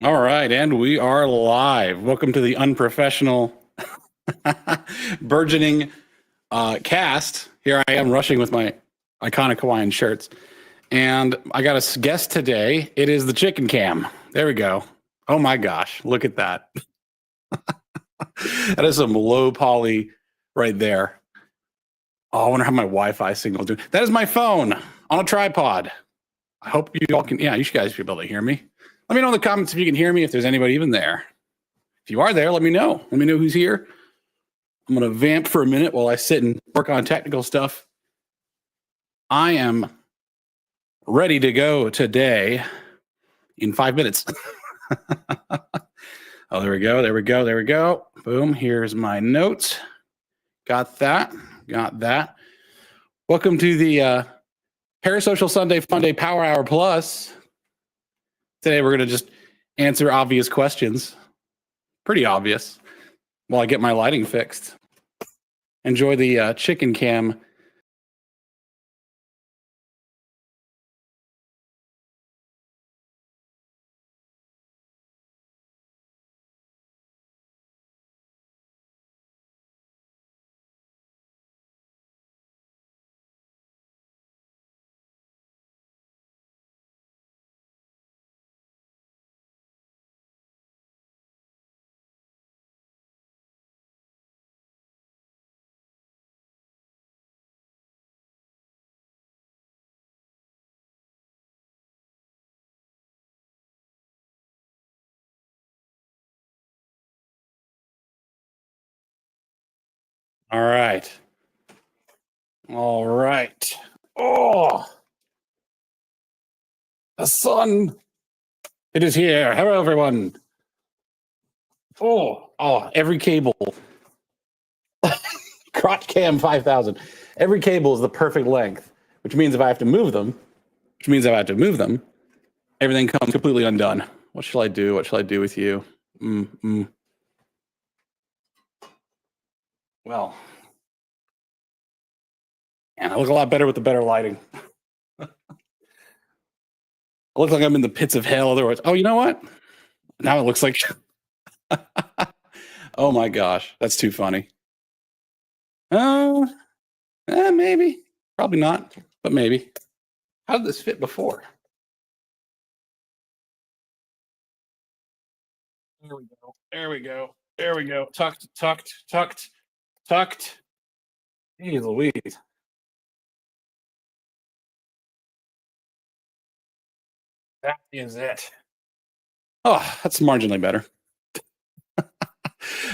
All right, and we are live. Welcome to the unprofessional, burgeoning cast. Here I am rushing with my iconic Hawaiian shirts. And I got a guest today. It is the chicken cam. There we go. Oh my gosh, look at that. That is some low poly right there. Oh, I wonder how my Wi-Fi signal is doing. That is my phone on a tripod. I hope you all can, yeah, you guys should be able to hear me. Let me know in the comments if you can hear me, if there's anybody even there. If you are there, let me know. Let me know who's here. I'm going to vamp for a minute while I sit and work on technical stuff. I am ready to go today in 5 minutes. Oh, there we go. There we go. There we go. Boom. Here's my notes. Got that. Got that. Welcome to the Parasocial Sunday Funday Power Hour Plus. Today we're going to just answer obvious questions. Pretty obvious. While I get my lighting fixed. Enjoy the chicken cam. All right. All right. Oh, the sun. It is here. Hello, everyone. Oh, every cable. Crotch cam 5000. Every cable is the perfect length, which means if I have to move them, everything comes completely undone. What shall I do? What shall I do with you? Well, and I look a lot better with the better lighting. I look like I'm in the pits of hell otherwise. Oh, you know what? Now it looks like... Oh my gosh, that's too funny. Maybe. Probably not, but maybe. How did this fit before? There we go. There we go. There we go. Tucked. Jeez Louise. That is it. Oh, that's marginally better.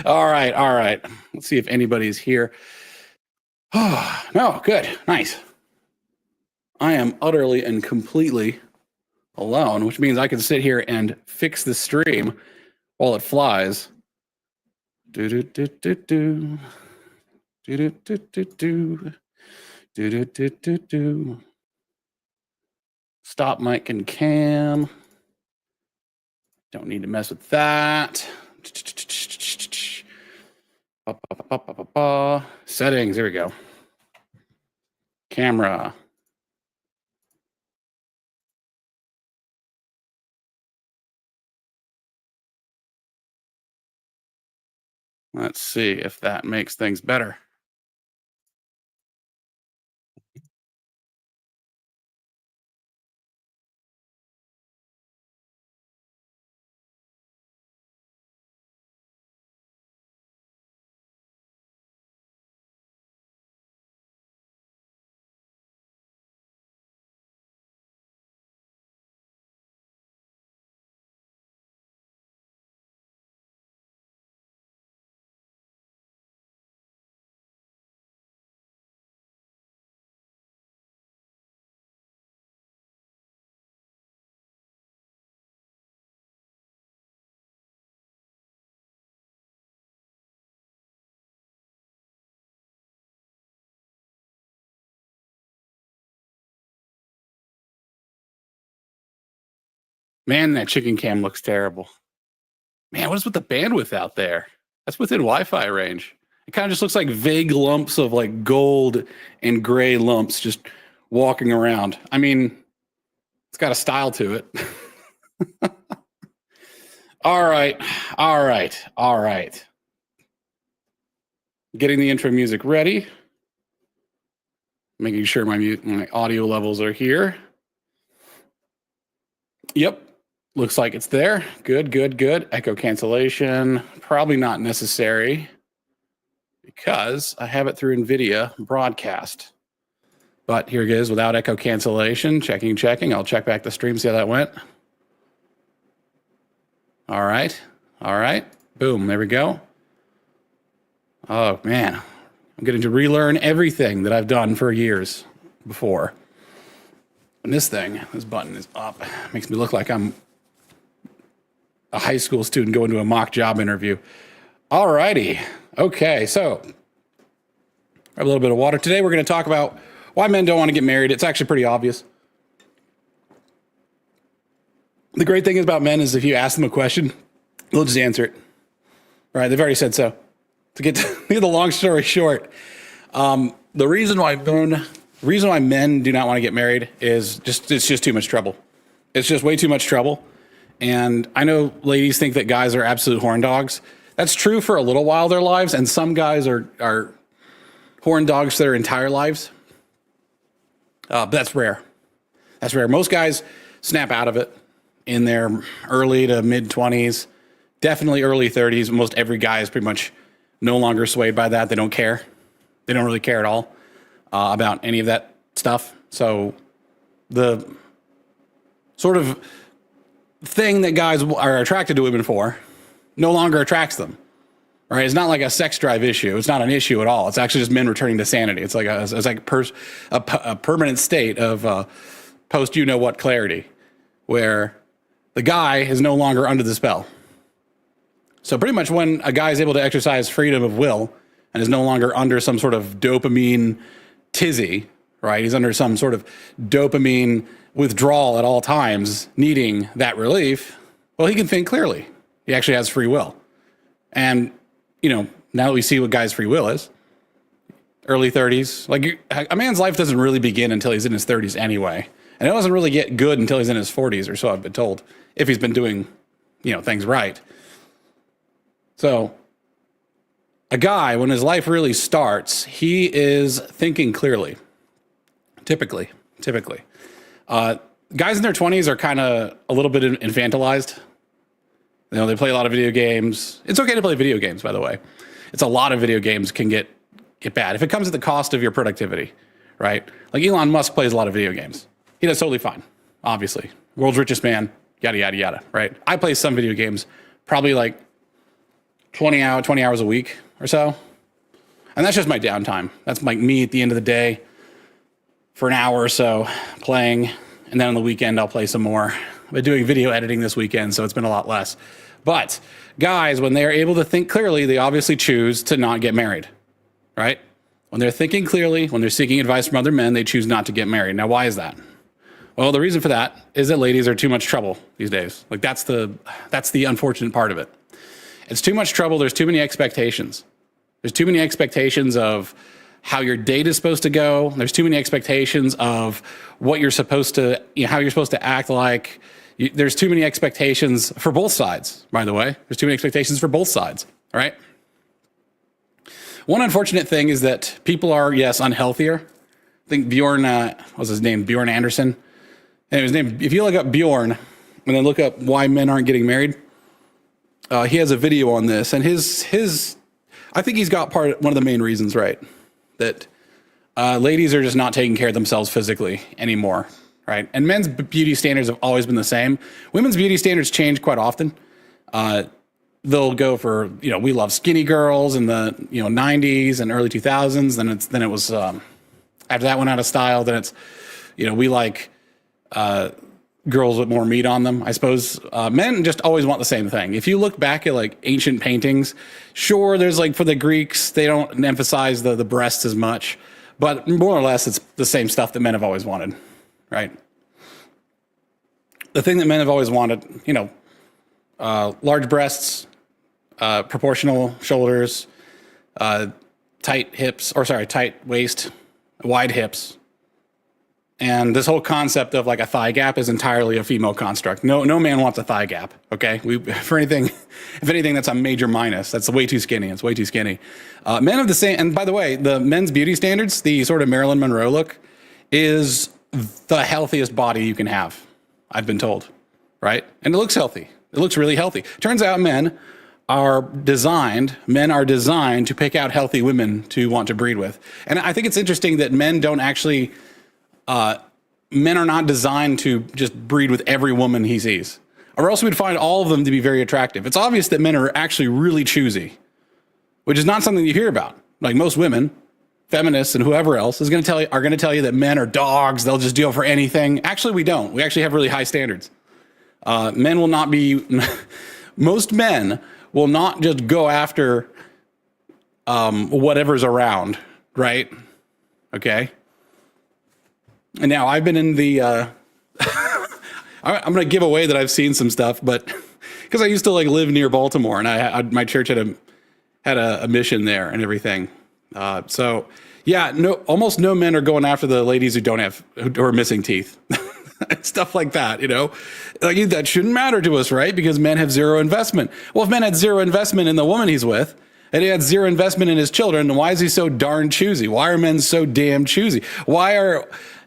All right. Let's see if anybody's here. Oh, no, good. Nice. I am utterly and completely alone, which means I can sit here and fix the stream while it flies. Stop mic and cam. Don't need to mess with that. Settings, there we go. Camera. Let's see if that makes things better. Man, that chicken cam looks terrible. Man, what is with the bandwidth out there? That's within Wi-Fi range. It kind of just looks like vague lumps of like gold and gray lumps just walking around. I mean, it's got a style to it. All right. All right. All right. Getting the intro music ready. Making sure my audio levels are here. Yep. Looks like it's there. Good, good, good. Echo cancellation. Probably not necessary because I have it through NVIDIA broadcast. But here it is without echo cancellation. Checking. I'll check back the stream, see how that went. All right. All right. Boom. There we go. Oh, man. I'm getting to relearn everything that I've done for years before. And this button is up. Makes me look like I'm a high school student going to a mock job interview. All righty. Okay, so I have a little bit of water. Today we're going to talk about why men don't want to get married. It's actually pretty obvious. The great thing about men is if you ask them a question, they'll just answer it. Right? They've already said so. To get the long story short, the reason why men do not want to get married is it's just too much trouble. It's just way too much trouble. And I know ladies think that guys are absolute horn dogs. That's true for a little while of their lives, and some guys are horn dogs their entire lives. But that's rare. That's rare. Most guys snap out of it in their early to mid 20s, definitely early 30s. Most every guy is pretty much no longer swayed by that. They don't care. They don't really care at all about any of that stuff. So the sort of thing that guys are attracted to women for no longer attracts them. Right? It's not like a sex drive issue. It's not an issue at all. It's actually just men returning to sanity. It's like a permanent state of post you know what clarity, where the guy is no longer under the spell. So pretty much when a guy is able to exercise freedom of will and is no longer under some sort of dopamine tizzy, right? He's under some sort of dopamine withdrawal at all times, needing that relief. Well, he can think clearly. He actually has free will. And, now that we see what guys' free will is, early 30s, like a man's life doesn't really begin until he's in his 30s anyway. And it doesn't really get good until he's in his 40s or so, I've been told, if he's been doing, things right. So a guy, when his life really starts, he is thinking clearly. Typically. Guys in their 20s are kind of a little bit infantilized. They play a lot of video games. It's okay to play video games, by the way. It's a lot of video games can get bad if it comes at the cost of your productivity, right? Like Elon Musk plays a lot of video games. He does totally fine, obviously. World's richest man, yada, yada, yada, right? I play some video games, probably like 20 hours a week or so. And that's just my downtime. That's like me at the end of the day for an hour or so playing. And then on the weekend, I'll play some more. I've been doing video editing this weekend, so it's been a lot less. But guys, when they are able to think clearly, they obviously choose to not get married, right? When they're thinking clearly, when they're seeking advice from other men, they choose not to get married. Now, why is that? Well, the reason for that is that ladies are too much trouble these days. Like that's the unfortunate part of it. It's too much trouble. There's too many expectations. There's too many expectations of how your date is supposed to go. There's too many expectations of what you're supposed to, how you're supposed to act like. There's too many expectations for both sides, by the way. There's too many expectations for both sides, all right? One unfortunate thing is that people are, yes, unhealthier. I think Bjorn, what's his name? Bjorn Anderson. And his name, if you look up Bjorn and then look up why men aren't getting married, he has a video on this, and his I think he's got one of the main reasons right, that ladies are just not taking care of themselves physically anymore, right? And men's beauty standards have always been the same. Women's beauty standards change quite often. They'll go for, we love skinny girls in the 90s and early 2000s. Then it was after that went out of style. Then it's we like girls with more meat on them, I suppose. Men just always want the same thing. If you look back at like ancient paintings, sure, there's like for the Greeks, they don't emphasize the breasts as much, but more or less it's the same stuff that men have always wanted, right? The thing that men have always wanted, large breasts, proportional shoulders, tight waist, wide hips, And this whole concept of like a thigh gap is entirely a female construct. No man wants a thigh gap. Okay, if anything, that's a major minus. That's way too skinny. It's way too skinny. Men of the same. And by the way, the men's beauty standards, the sort of Marilyn Monroe look, is the healthiest body you can have. I've been told, right? And it looks healthy. It looks really healthy. Turns out men are designed to pick out healthy women to want to breed with. And I think it's interesting that men don't actually. Men are not designed to just breed with every woman he sees, or else we'd find all of them to be very attractive. It's obvious that men are actually really choosy, which is not something you hear about. Like most women, feminists and whoever else are going to tell you that men are dogs. They'll just deal for anything. Actually, we don't. We actually have really high standards. Men will not be, most men will not just go after whatever's around, right? Okay. And now I've been in the, I'm going to give away that I've seen some stuff, but because I used to like live near Baltimore and my church had a mission there and everything. So yeah, almost no men are going after the ladies who are missing teeth. Stuff like that, like that shouldn't matter to us, right? Because men have zero investment. Well, if men had zero investment in the woman he's with, and he had zero investment in his children, then why is he so darn choosy? Why are men so damn choosy?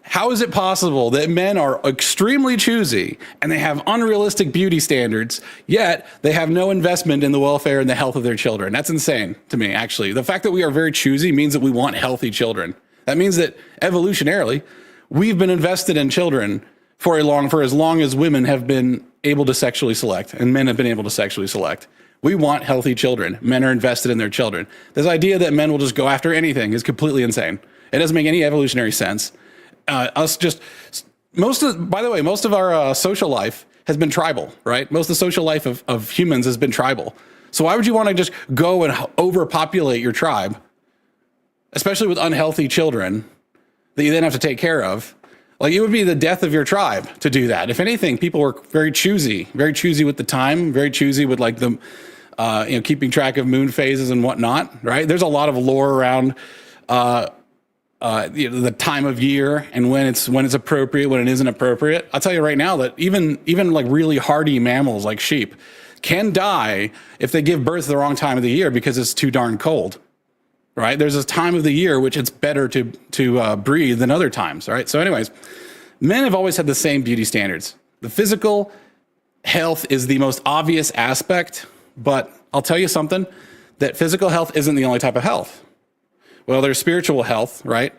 How is it possible that men are extremely choosy and they have unrealistic beauty standards, yet they have no investment in the welfare and the health of their children? That's insane to me, actually. The fact that we are very choosy means that we want healthy children. That means that evolutionarily, we've been invested in children for as long as women have been able to sexually select and men have been able to sexually select. We want healthy children. Men are invested in their children. This idea that men will just go after anything is completely insane. It doesn't make any evolutionary sense. Most of our social life has been tribal, right? Most of the social life of humans has been tribal. So why would you want to just go and overpopulate your tribe, especially with unhealthy children that you then have to take care of? Like, it would be the death of your tribe to do that. If anything, people were very choosy with the time, very choosy with like the, keeping track of moon phases and whatnot, right? There's a lot of lore around, the time of year and when it's appropriate, when it isn't appropriate. I'll tell you right now that even like really hardy mammals like sheep can die if they give birth the wrong time of the year because it's too darn cold, right? There's a time of the year which it's better to breathe than other times, right? So anyways, men have always had the same beauty standards. The physical health is the most obvious aspect, but I'll tell you something, that physical health isn't the only type of health. Well, there's spiritual health, right?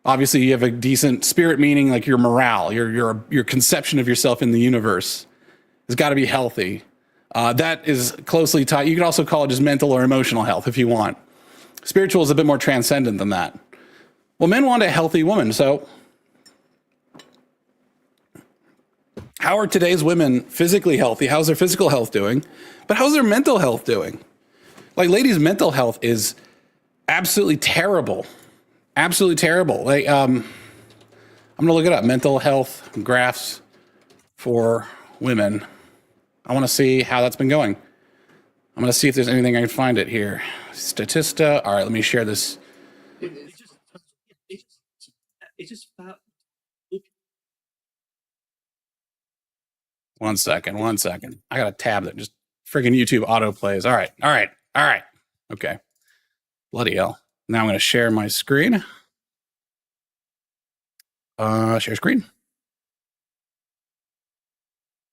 Obviously, you have a decent spirit, meaning like your morale, your conception of yourself in the universe has got to be healthy. That is closely tied. You can also call it just mental or emotional health if you want. Spiritual is a bit more transcendent than that. Well, men want a healthy woman. So how are today's women physically healthy? How's their physical health doing? But how's their mental health doing? Like, ladies' mental health is absolutely terrible. Absolutely terrible. Like, I'm going to look it up. Mental health graphs for women. I want to see how that's been going. I'm going to see if there's anything I can find it here. Statista. All right, let me share this. It's just about. One second. I got a tab that just friggin' YouTube auto plays. All right. Okay. Bloody hell. Now I'm going to share my screen. Share screen.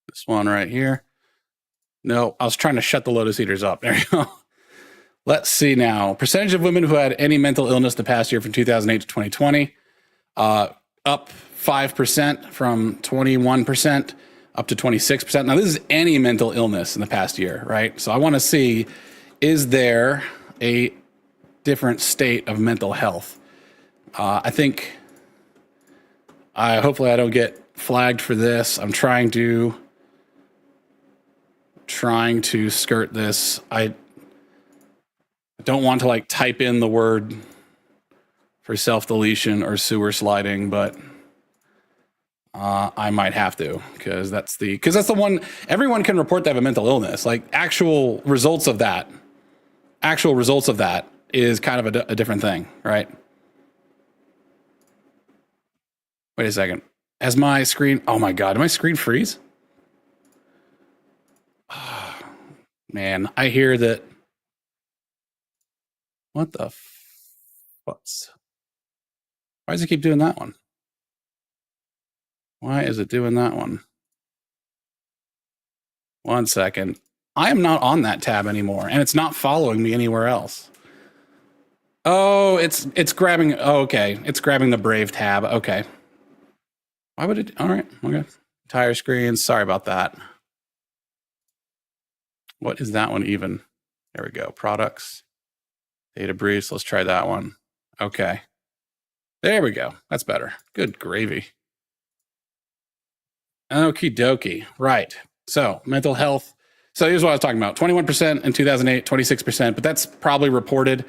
This one right here. No, I was trying to shut the Lotus Eaters up. There you go. Let's see now. Percentage of women who had any mental illness the past year from 2008 to 2020. Up 5% from 21% up to 26%. Now, this is any mental illness in the past year, right? So I want to see, is there a different state of mental health? I think, hopefully I don't get flagged for this. I'm trying to skirt this. I don't want to like type in the word for self-deletion or sewer sliding, but I might have to, because that's the one everyone can report to have a mental illness. Like, actual results of that is kind of a different thing, right? Wait a second. Has my screen, oh my God, did my screen freeze? Oh, man, I hear that. What the what's? Why does it keep doing that one? Why is it doing that one? 1 second. I am not on that tab anymore, and it's not following me anywhere else. Oh, it's grabbing. Oh, okay, it's grabbing the Brave tab. Okay. Why would it? All right. Okay. Entire screen. Sorry about that. What is that one even? There we go. Products. Data briefs. Let's try that one. Okay. There we go. That's better. Good gravy. Okie dokie. Right. So mental health. So here's what I was talking about. 21% in 2008, 26%, but that's probably reported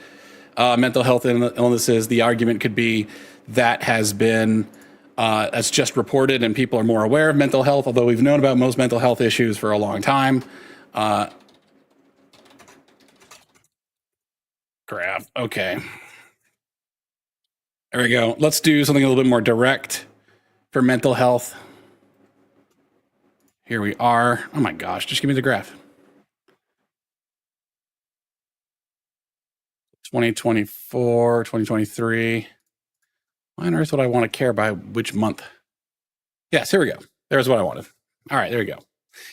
mental health illnesses. The argument could be that has been, that's just reported and people are more aware of mental health, although we've known about most mental health issues for a long time. Crap. Okay. There we go. Let's do something a little bit more direct for mental health. Here we are. Oh my gosh, just give me the graph. 2024, 2023. Why on earth would I want to care by which month? Yes, here we go. There's what I wanted. All right, there we go.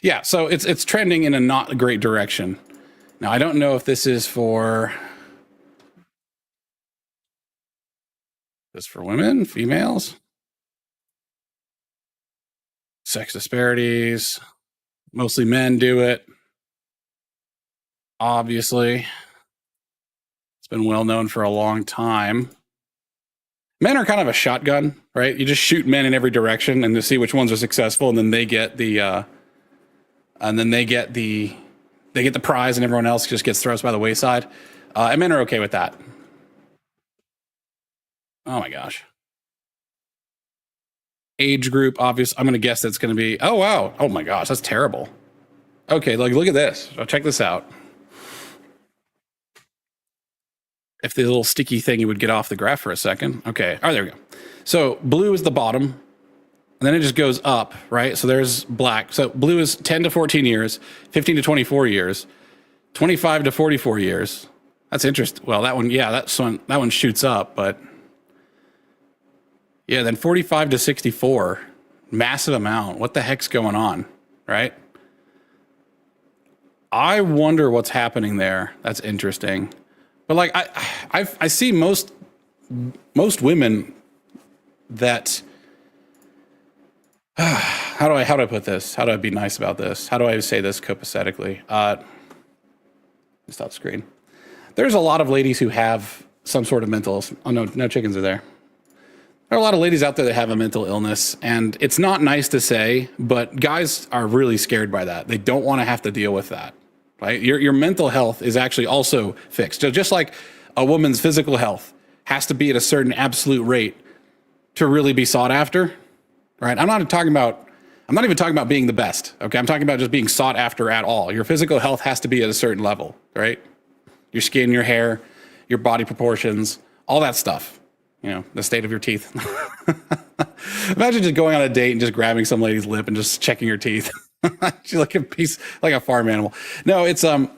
Yeah, so it's trending in a not great direction. Now, I don't know if this is for women, females, sex disparities. Mostly men do it. Obviously, it's been well known for a long time. Men are kind of a shotgun, right? You just shoot men in every direction and to see which ones are successful, and then they get the prize, and everyone else just gets thrown by the wayside. And men are okay with that. Oh my gosh. Age group, obvious. I'm going to guess that's going to be, oh wow. Oh my gosh, that's terrible. Okay, look at this. Check this out. If the little sticky thingy would get off the graph for a second. Okay, oh, there we go. So blue is the bottom, and then it just goes up, right? So there's black. So blue is 10 to 14 years, 15 to 24 years, 25 to 44 years. That's interesting. Well, that one, yeah, that one shoots up, but yeah, then 45 to 64, massive amount. What the heck's going on, right? I wonder what's happening there. That's interesting. But like I see most women that how do I put this? How do I be nice about this? How do I say this copacetically? Stop screen. There's a lot of ladies who have some sort of mental. Oh no chickens are there. There are a lot of ladies out there that have a mental illness, and it's not nice to say, but guys are really scared by that. They don't want to have to deal with that, right? Your mental health is actually also fixed. So just like a woman's physical health has to be at a certain absolute rate to really be sought after, right? I'm not even talking about being the best, okay? I'm talking about just being sought after at all. Your physical health has to be at a certain level, right? Your skin, your hair, your body proportions, all that stuff. You know, the state of your teeth. Imagine just going on a date and just grabbing some lady's lip and just checking her teeth. She's like a farm animal. No, it's the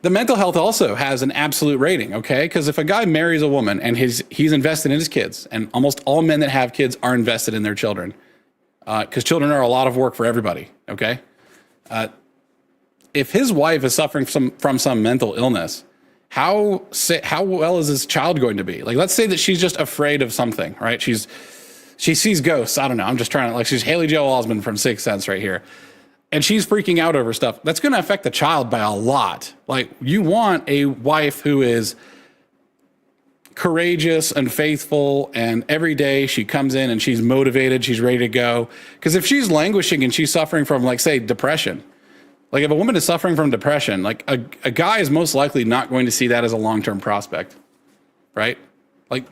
mental health also has an absolute rating, okay? Because if a guy marries a woman and he's invested in his kids, and almost all men that have kids are invested in their children, because children are a lot of work for everybody, okay? If his wife is suffering from some mental illness, how well is his child going to be? Like, let's say that she's just afraid of something, right? She sees ghosts. I don't know. I'm just trying to, like, she's Haley Joel Osment from Sixth Sense right here. And she's freaking out over stuff. That's going to affect the child by a lot. Like, you want a wife who is courageous and faithful, and every day she comes in and she's motivated, she's ready to go. Because if she's languishing and she's suffering from, like, say, depression, like if a woman is suffering from depression, like a guy is most likely not going to see that as a long-term prospect, right? Like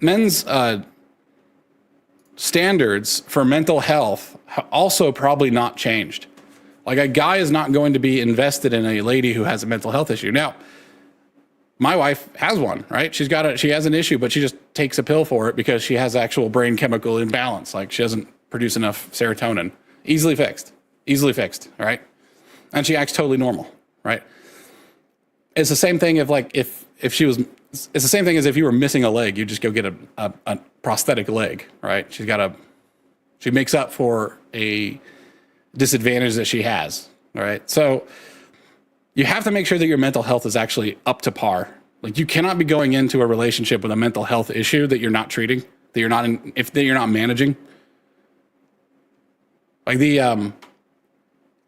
men's standards for mental health also probably not changed. Like a guy is not going to be invested in a lady who has a mental health issue. Now, My wife has one, right? She has an issue, but she just takes a pill for it because she has actual brain chemical imbalance. Like she doesn't produce enough serotonin. Easily fixed, all right? And she acts totally normal, right? It's the same thing it's the same thing as if you were missing a leg, you just go get a prosthetic leg, right? She makes up for a disadvantage that she has, all right? So you have to make sure that your mental health is actually up to par. Like you cannot be going into a relationship with a mental health issue that you're not treating, that you're not managing. Like I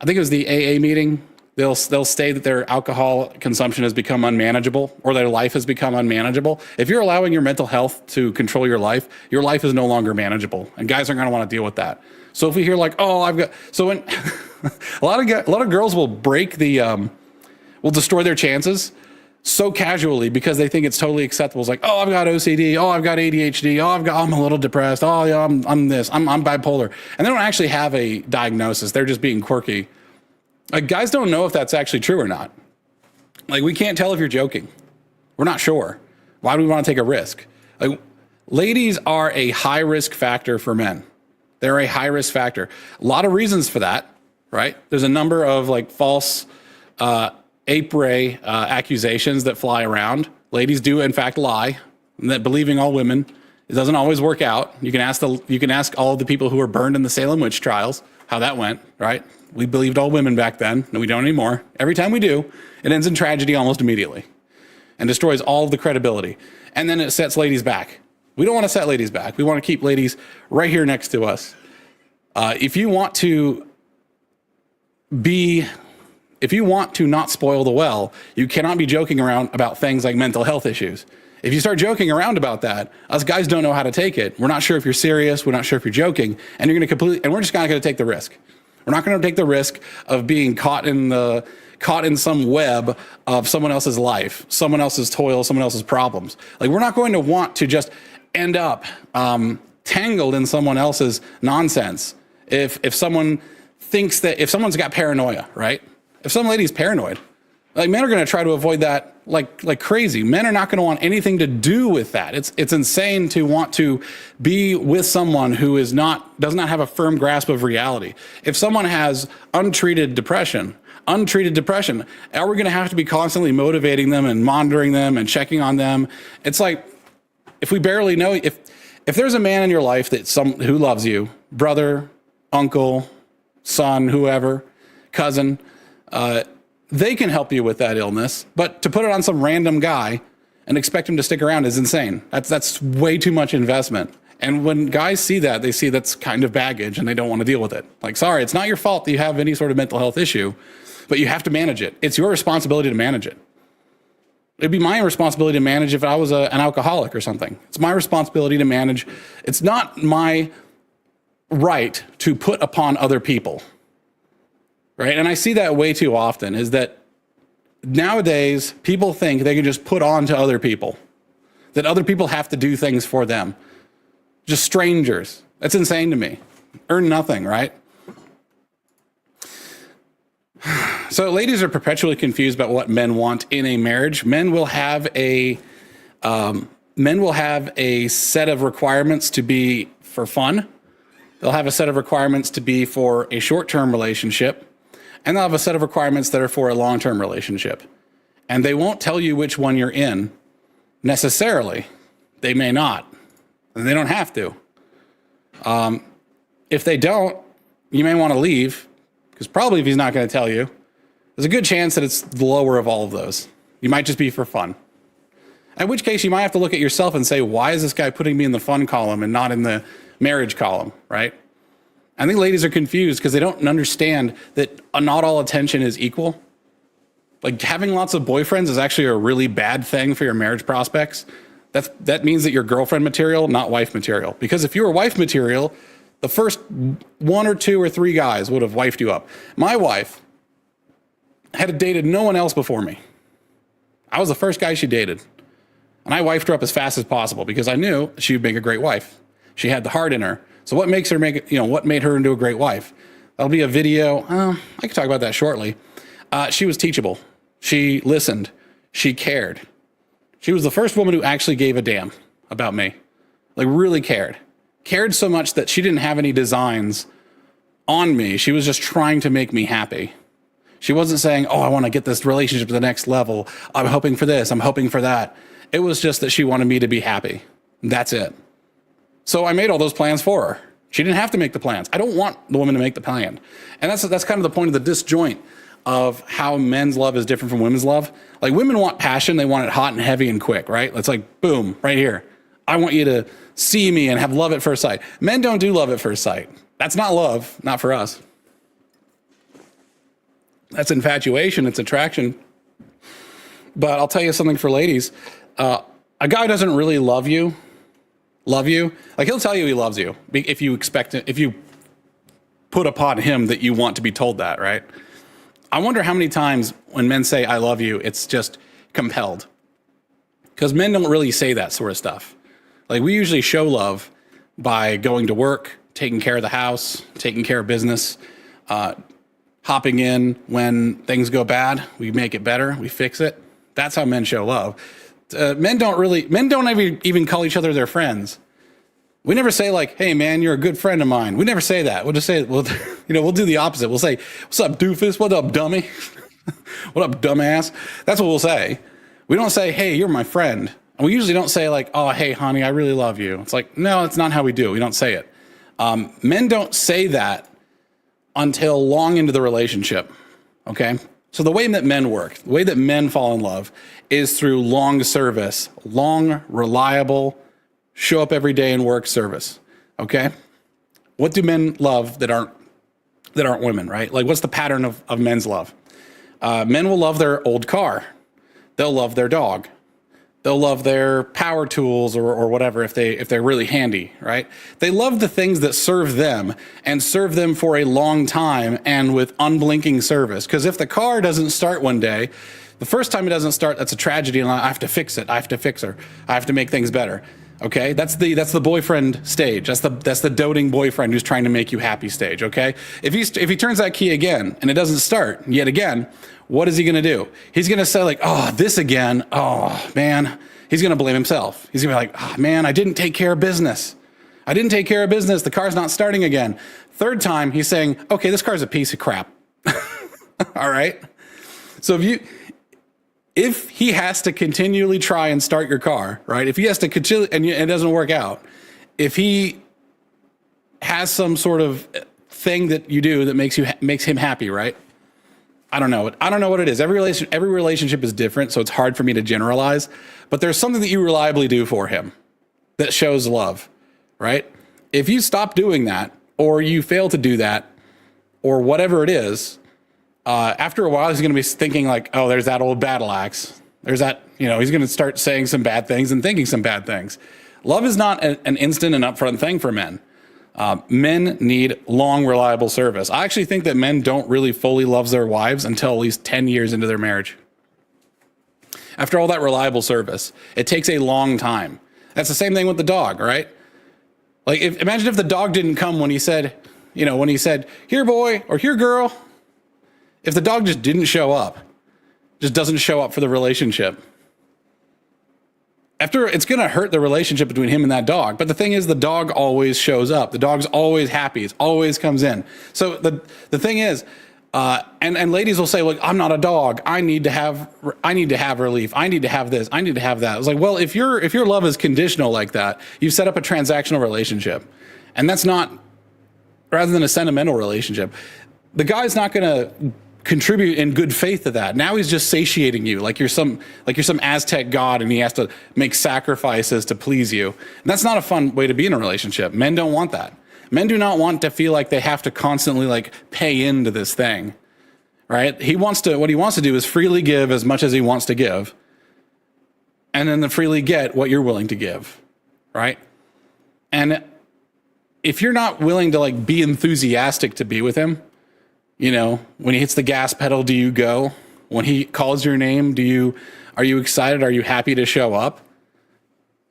think it was the AA meeting. They'll say that their alcohol consumption has become unmanageable or their life has become unmanageable. If you're allowing your mental health to control your life is no longer manageable, and guys aren't going to want to deal with that. So if we hear like, oh, when a lot of girls will will destroy their chances so casually because they think it's totally acceptable. It's like, oh, I've got OCD. Oh, I've got ADHD. Oh, I'm a little depressed. Oh, yeah, I'm bipolar. And they don't actually have a diagnosis. They're just being quirky. Like guys don't know if that's actually true or not. Like we can't tell if you're joking. We're not sure. Why do we want to take a risk? Like ladies are a high risk factor for men. They're a high risk factor. A lot of reasons for that, right? There's a number of like false, ape accusations that fly around. Ladies do in fact lie, and that believing all women, it doesn't always work out. You can ask all of the people who were burned in the Salem witch trials how that went, right? We believed all women back then, and we don't anymore. Every time we do, it ends in tragedy almost immediately and destroys all of the credibility. And then it sets ladies back. We don't want to set ladies back. We want to keep ladies right here next to us. If you want to not spoil the well, you cannot be joking around about things like mental health issues. If you start joking around about that, us guys don't know how to take it. We're not sure if you're serious. We're not sure if you're joking, and we're just not going to take the risk. We're not going to take the risk of being caught in some web of someone else's life, someone else's toil, someone else's problems. Like we're not going to want to just end up tangled in someone else's nonsense. If someone's got paranoia, right? If some lady's paranoid, like men are going to try to avoid that like crazy. Men are not going to want anything to do with that. It's insane to want to be with someone who does not have a firm grasp of reality. If someone has untreated depression, are we going to have to be constantly motivating them and monitoring them and checking on them? It's like if we barely know if there's a man in your life who loves you, brother, uncle, son, whoever, cousin, they can help you with that illness, but to put it on some random guy and expect him to stick around is insane. That's way too much investment. And when guys see that, they see that's kind of baggage and they don't want to deal with it. Like, sorry, it's not your fault that you have any sort of mental health issue, but you have to manage it. It's your responsibility to manage it. It'd be my responsibility to manage if I was an alcoholic or something. It's my responsibility to manage. It's not my right to put upon other people. Right? And I see that way too often is that nowadays people think they can just put on to other people, that other people have to do things for them. Just strangers. That's insane to me. Earn nothing, right? So ladies are perpetually confused about what men want in a marriage. Men will have a set of requirements to be for fun. They'll have a set of requirements to be for a short-term relationship. And they'll have a set of requirements that are for a long-term relationship. And they won't tell you which one you're in necessarily. They may not. And they don't have to. If they don't, you may want to leave, because probably if he's not going to tell you, there's a good chance that it's the lower of all of those. You might just be for fun. In which case, you might have to look at yourself and say, why is this guy putting me in the fun column and not in the marriage column, right? I think ladies are confused because they don't understand that not all attention is equal. Like having lots of boyfriends is actually a really bad thing for your marriage prospects. That means that you're girlfriend material, not wife material. Because if you were wife material, the first 1 or 2 or 3 guys would have wifed you up. My wife had dated no one else before me. I was the first guy she dated. And I wifed her up as fast as possible because I knew she would make a great wife. She had the heart in her. So what made her into a great wife? That'll be a video. I can talk about that shortly. She was teachable. She listened. She cared. She was the first woman who actually gave a damn about me. Like really cared so much that she didn't have any designs on me. She was just trying to make me happy. She wasn't saying, oh, I want to get this relationship to the next level. I'm hoping for this. I'm hoping for that. It was just that she wanted me to be happy. That's it. So I made all those plans for her. She didn't have to make the plans. I don't want the woman to make the plan. And that's kind of the point of the disjoint of how men's love is different from women's love. Like women want passion. They want it hot and heavy and quick, right? It's like, boom, right here. I want you to see me and have love at first sight. Men don't do love at first sight. That's not love, not for us. That's infatuation, it's attraction. But I'll tell you something for ladies. A guy doesn't really love you. Like he'll tell you he loves you if you expect it, if you put upon him that you want to be told that, right? I wonder how many times when men say, I love you, it's just compelled. Because men don't really say that sort of stuff. Like we usually show love by going to work, taking care of the house, taking care of business, hopping in when things go bad. We make it better. We fix it. That's how men show love. Men don't even call each other their friends. We never say like, hey man, you're a good friend of mine. We never say that. We'll just say, we'll do the opposite. We'll say, what's up, doofus? What up, dummy? What up, dumbass? That's what we'll say. We don't say, hey, you're my friend. And we usually don't say like, oh, hey, honey, I really love you. It's like, no, it's not how we do it. We don't say it. Men don't say that until long into the relationship, okay? So the way that men work, the way that men fall in love is through long service, long, reliable, show up every day and work service, okay? What do men love that aren't women, right? Like what's the pattern of men's love? Men will love their old car. They'll love their dog. They'll love their power tools or whatever if they're really handy, right? They love the things that serve them and serve them for a long time and with unblinking service. Because if the car doesn't start one day, the first time it doesn't start, that's a tragedy, and I have to fix it. I have to fix her. I have to make things better. Okay, that's the boyfriend stage. That's the doting boyfriend who's trying to make you happy stage. Okay, if he turns that key again and it doesn't start yet again, what is he going to do? He's going to say like, oh, this again. Oh man, he's going to blame himself. He's going to be like, oh man, I didn't take care of business. The car's not starting again. Third time, he's saying, okay, this car's a piece of crap. All right. So if he has to continually try and start your car, right? If he has to continue and it doesn't work out, if he has some sort of thing that you do that makes him happy, right? I don't know what it is. Every relationship is different, so it's hard for me to generalize. But there's something that you reliably do for him that shows love, right? If you stop doing that, or you fail to do that, or whatever it is, after a while, he's going to be thinking like, oh, there's that old battle axe. There's that, he's going to start saying some bad things and thinking some bad things. Love is not an instant and upfront thing for men. Men need long, reliable service. I actually think that men don't really fully love their wives until at least 10 years into their marriage. After all that reliable service, it takes a long time. That's the same thing with the dog, right? Like, imagine if the dog didn't come when he said, here boy, or here girl. If the dog just didn't show up, just doesn't show up for the relationship, it's going to hurt the relationship between him and that dog. But the thing is, the dog always shows up. The dog's always happy. It always comes in. So the thing is, and ladies will say, look, I'm not a dog. I need to have relief. I need to have this. I need to have that. It's like, well, if your love is conditional like that, you've set up a transactional relationship, and that's not, rather than a sentimental relationship. The guy's not going to contribute in good faith to that. Now he's just satiating you like you're some Aztec god, and he has to make sacrifices to please you. And that's not a fun way to be in a relationship. Men don't want that. Men do not want to feel like they have to constantly like pay into this thing, right? What he wants to do is freely give as much as he wants to give, and then freely get what you're willing to give, right? And if you're not willing to like be enthusiastic to be with him, when he hits the gas pedal, do you go? When he calls your name, are you excited? Are you happy to show up?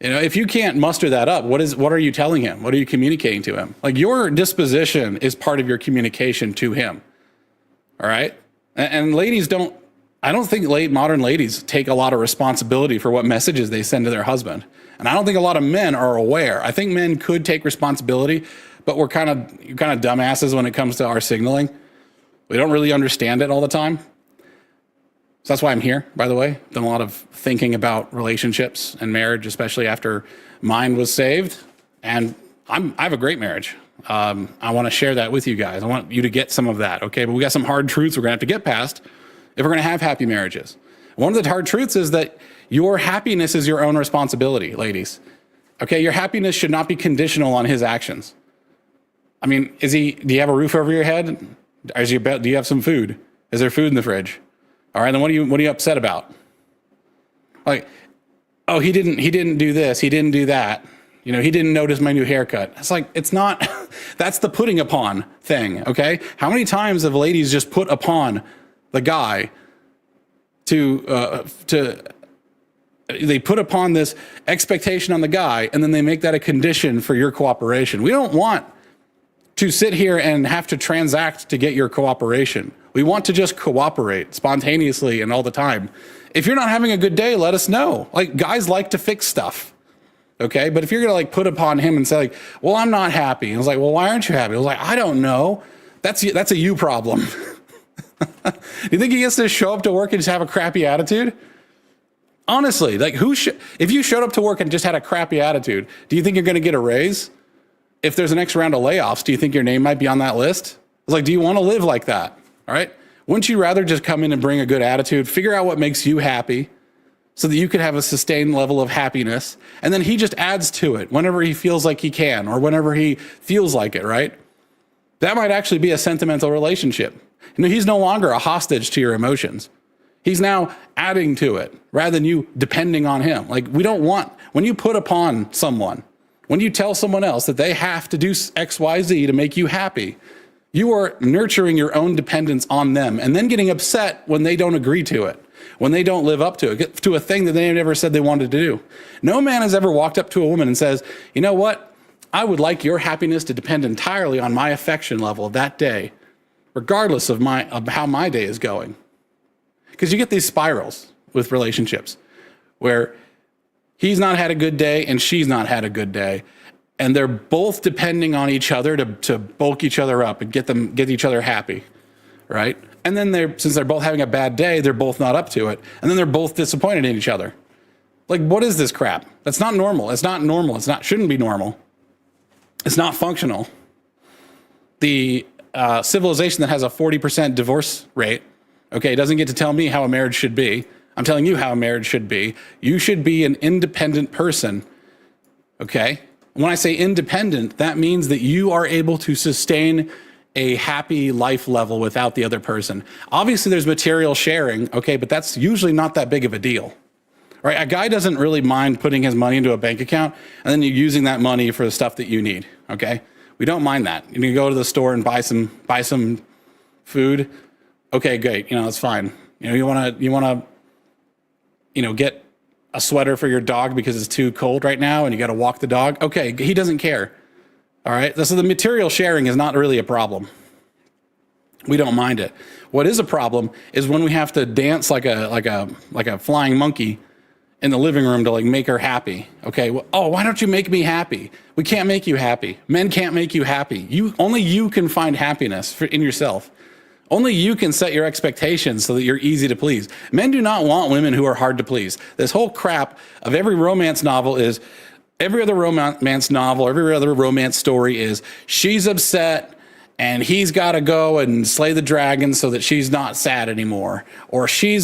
If you can't muster that up, what are you telling him? What are you communicating to him? Like, your disposition is part of your communication to him. All right. And ladies don't I don't think late modern ladies take a lot of responsibility for what messages they send to their husband. And I don't think a lot of men are aware. I think men could take responsibility, but we're kind of dumbasses when it comes to our signaling. We don't really understand it all the time. So that's why I'm here, by the way. Done a lot of thinking about relationships and marriage, especially after mine was saved. And I have a great marriage. I want to share that with you guys. I want you to get some of that, okay? But we got some hard truths we're going to have to get past if we're going to have happy marriages. One of the hard truths is that your happiness is your own responsibility, ladies. Okay, your happiness should not be conditional on his actions. I mean, do you have a roof over your head? Do you have some food? Is there food in the fridge? All right, then what are you upset about? Like, oh, he didn't do this, he didn't do that. You know, he didn't notice my new haircut. It's like, it's not, that's the putting upon thing, okay? How many times have ladies just put upon the guy they put upon this expectation on the guy, and then they make that a condition for your cooperation. We don't want to sit here and have to transact to get your cooperation. We want to just cooperate spontaneously and all the time. If you're not having a good day, let us know. Like, guys like to fix stuff. Okay, but if you're gonna like put upon him and say like, well, I'm not happy. I was like, well, why aren't you happy? I was like, I don't know. That's a you problem. You think he gets to show up to work and just have a crappy attitude? Honestly, like if you showed up to work and just had a crappy attitude, do you think you're gonna get a raise? If there's an next round of layoffs, do you think your name might be on that list? I was like, do you wanna live like that? All right, wouldn't you rather just come in and bring a good attitude, figure out what makes you happy, so that you could have a sustained level of happiness, and then he just adds to it whenever he feels like he can, or whenever he feels like it, right? That might actually be a sentimental relationship. You know, he's no longer a hostage to your emotions. He's now adding to it rather than you depending on him. Like, we don't want, when you put upon someone, when you tell someone else that they have to do X, Y, Z to make you happy, you are nurturing your own dependence on them and then getting upset when they don't agree to it, when they don't live up to it, to a thing that they never said they wanted to do. No man has ever walked up to a woman and says, you know what? I would like your happiness to depend entirely on my affection level that day, regardless of how my day is going. Because you get these spirals with relationships where he's not had a good day and she's not had a good day, and they're both depending on each other to bulk each other up and get each other happy, right? And then since they're both having a bad day, they're both not up to it, and then they're both disappointed in each other. Like, what is this crap? That's not normal. It's not normal. Shouldn't be normal. It's not functional. The civilization that has a 40% divorce rate, okay, doesn't get to tell me how a marriage should be. I'm telling you how a marriage should be. You should be an independent person, okay? When I say independent, that means that you are able to sustain a happy life level without the other person. Obviously, there's material sharing, okay, but that's usually not that big of a deal, right? A guy doesn't really mind putting his money into a bank account and then you're using that money for the stuff that you need, okay? We don't mind that. You can go to the store and buy some food. Okay, great. You know, that's fine. You know, you want to get a sweater for your dog because it's too cold right now and you got to walk the dog. Okay, he doesn't care. All right. So the material sharing is not really a problem. We don't mind it. What is a problem is when we have to dance like a flying monkey in the living room to like make her happy. Okay. Well, oh, why don't you make me happy? We can't make you happy. Men can't make you happy. Only you can find happiness in yourself. Only you can set your expectations so that you're easy to please. Men do not want women who are hard to please. This whole crap of every romance novel is, every other romance novel, every other romance story is, she's upset and he's got to go and slay the dragon so that she's not sad anymore. Or she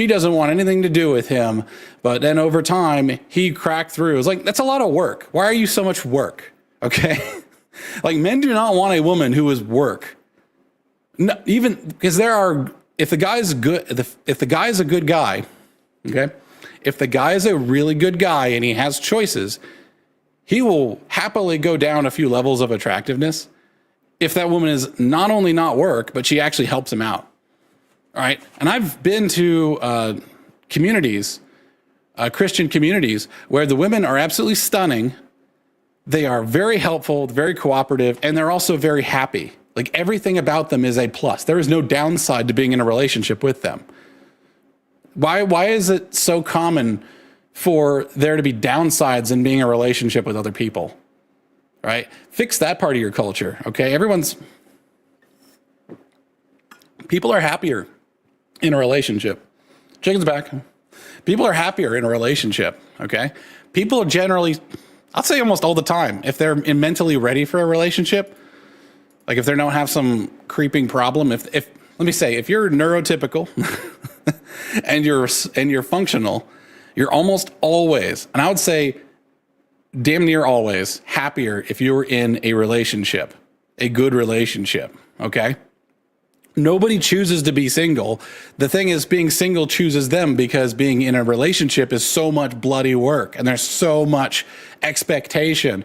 doesn't want anything to do with him, but then over time, he cracked through. It's like, that's a lot of work. Why are you so much work? Okay? Like, men do not want a woman who is work. No, even because if the guy is good, if the guy is a good guy, okay, if the guy is a really good guy and he has choices, he will happily go down a few levels of attractiveness if that woman is not only not work, but she actually helps him out. All right, and I've been to communities, Christian communities, where the women are absolutely stunning. They are very helpful, very cooperative, and they're also very happy. Like, everything about them is a plus. There is no downside to being in a relationship with them. Why is it so common for there to be downsides in being in a relationship with other people? Right? Fix that part of your culture. Okay. People are happier in a relationship. Chicken's back. People are happier in a relationship. Okay. People are generally, I'll say almost all the time, if they're mentally ready for a relationship, like if they don't have some creeping problem, if let me say, if you're neurotypical and you're functional, you're almost always, and I would say damn near always, happier if you're in a relationship, a good relationship. Okay. Nobody chooses to be single. The thing is, being single chooses them because being in a relationship is so much bloody work and there's so much expectation.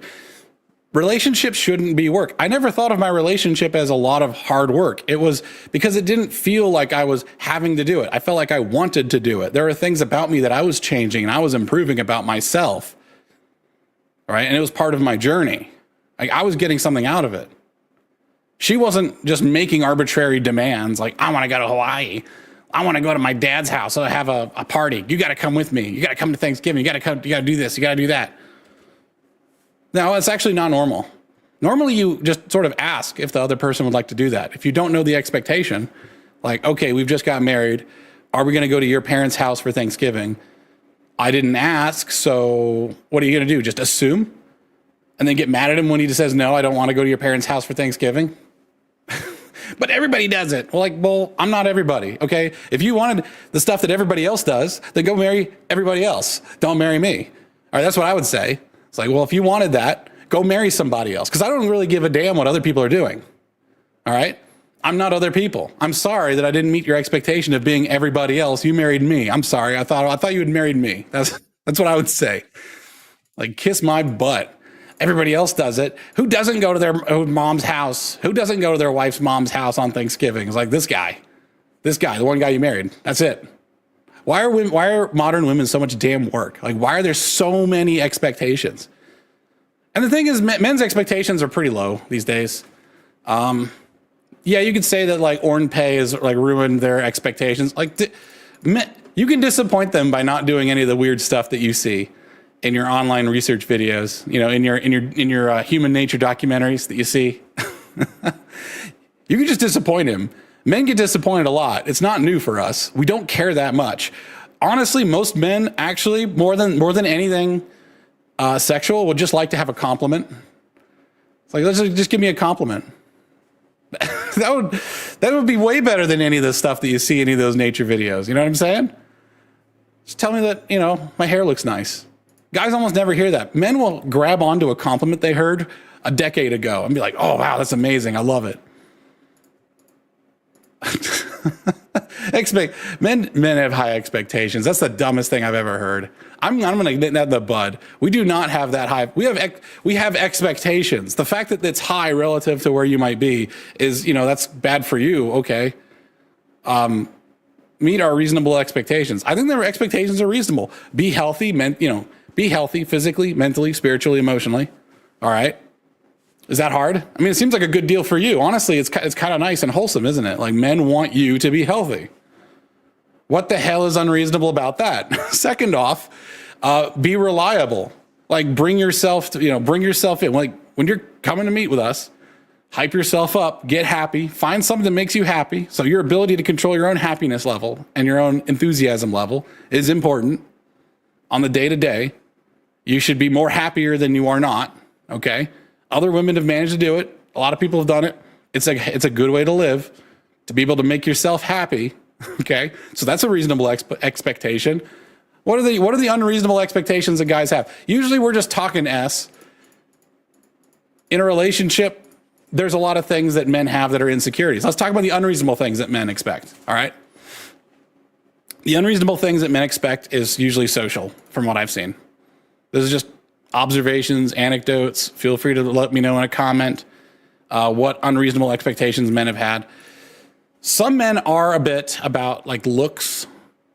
Relationships shouldn't be work. I never thought of my relationship as a lot of hard work. It was because it didn't feel like I was having to do it. I felt like I wanted to do it. There were things about me that I was changing and I was improving about myself. Right? And it was part of my journey. Like I was getting something out of it. She wasn't just making arbitrary demands like, I want to go to Hawaii. I want to go to my dad's house. So I have a party. You got to come with me. You got to come to Thanksgiving. You got to do this. You got to do that. No, it's actually not normal. Normally you just sort of ask if the other person would like to do that. If you don't know the expectation, like, okay, we've just got married. Are we going to go to your parents' house for Thanksgiving? I didn't ask. So what are you going to do? Just assume? And then get mad at him when he just says, no, I don't want to go to your parents' house for Thanksgiving. But everybody does it. Well, I'm not everybody, okay? If you wanted the stuff that everybody else does, then go marry everybody else. Don't marry me. All right, that's what I would say. It's like, well, if you wanted that, go marry somebody else. Because I don't really give a damn what other people are doing. All right? I'm not other people. I'm sorry that I didn't meet your expectation of being everybody else. You married me. I'm sorry. I thought you had married me. That's what I would say. Like, kiss my butt. Everybody else does it. Who doesn't go to their mom's house? Who doesn't go to their wife's mom's house on Thanksgiving? It's like this guy, the one guy you married. That's it. Why are modern women so much damn work? Like, why are there so many expectations? And the thing is, men's expectations are pretty low these days. Yeah, you could say that like Orn Pay has like ruined their expectations. Like, you can disappoint them by not doing any of the weird stuff that you see in your online research videos, you know, in your human nature documentaries that you see. You can just disappoint him. Men get disappointed a lot. It's not new for us. We don't care that much. Honestly, most men actually, more than anything sexual, would just like to have a compliment. It's like, let's just give me a compliment. That would be way better than any of the stuff that you see in any of those nature videos. You know what I'm saying? Just tell me that, you know, my hair looks nice. Guys almost never hear that. Men will grab onto a compliment they heard a decade ago and be like, oh, wow, that's amazing. I love it. Men have high expectations. That's the dumbest thing I've ever heard. I'm going to nip that in the bud. We do not have that high. We have expectations. The fact that it's high relative to where you might be is, you know, that's bad for you. Okay. Meet our reasonable expectations. I think their expectations are reasonable. Be healthy, be healthy physically, mentally, spiritually, emotionally. All right. Is that hard? I mean, it seems like a good deal for you. Honestly, it's kind of nice and wholesome, isn't it? Like, men want you to be healthy. What the hell is unreasonable about that? Second off, be reliable. Like, bring yourself in. Like, when you're coming to meet with us, hype yourself up, get happy, find something that makes you happy. So your ability to control your own happiness level and your own enthusiasm level is important on the day to day. You should be more happier than you are not. Okay. Other women have managed to do it. A lot of people have done it. It's a good way to live, to be able to make yourself happy. Okay. So that's a reasonable expectation. What are the unreasonable expectations that guys have? Usually we're just talking S. In a relationship, there's a lot of things that men have that are insecurities. Let's talk about the unreasonable things that men expect. All right. The unreasonable things that men expect is usually social, from what I've seen. This is just observations, anecdotes. Feel free to let me know in a comment what unreasonable expectations men have had. Some men are a bit about like looks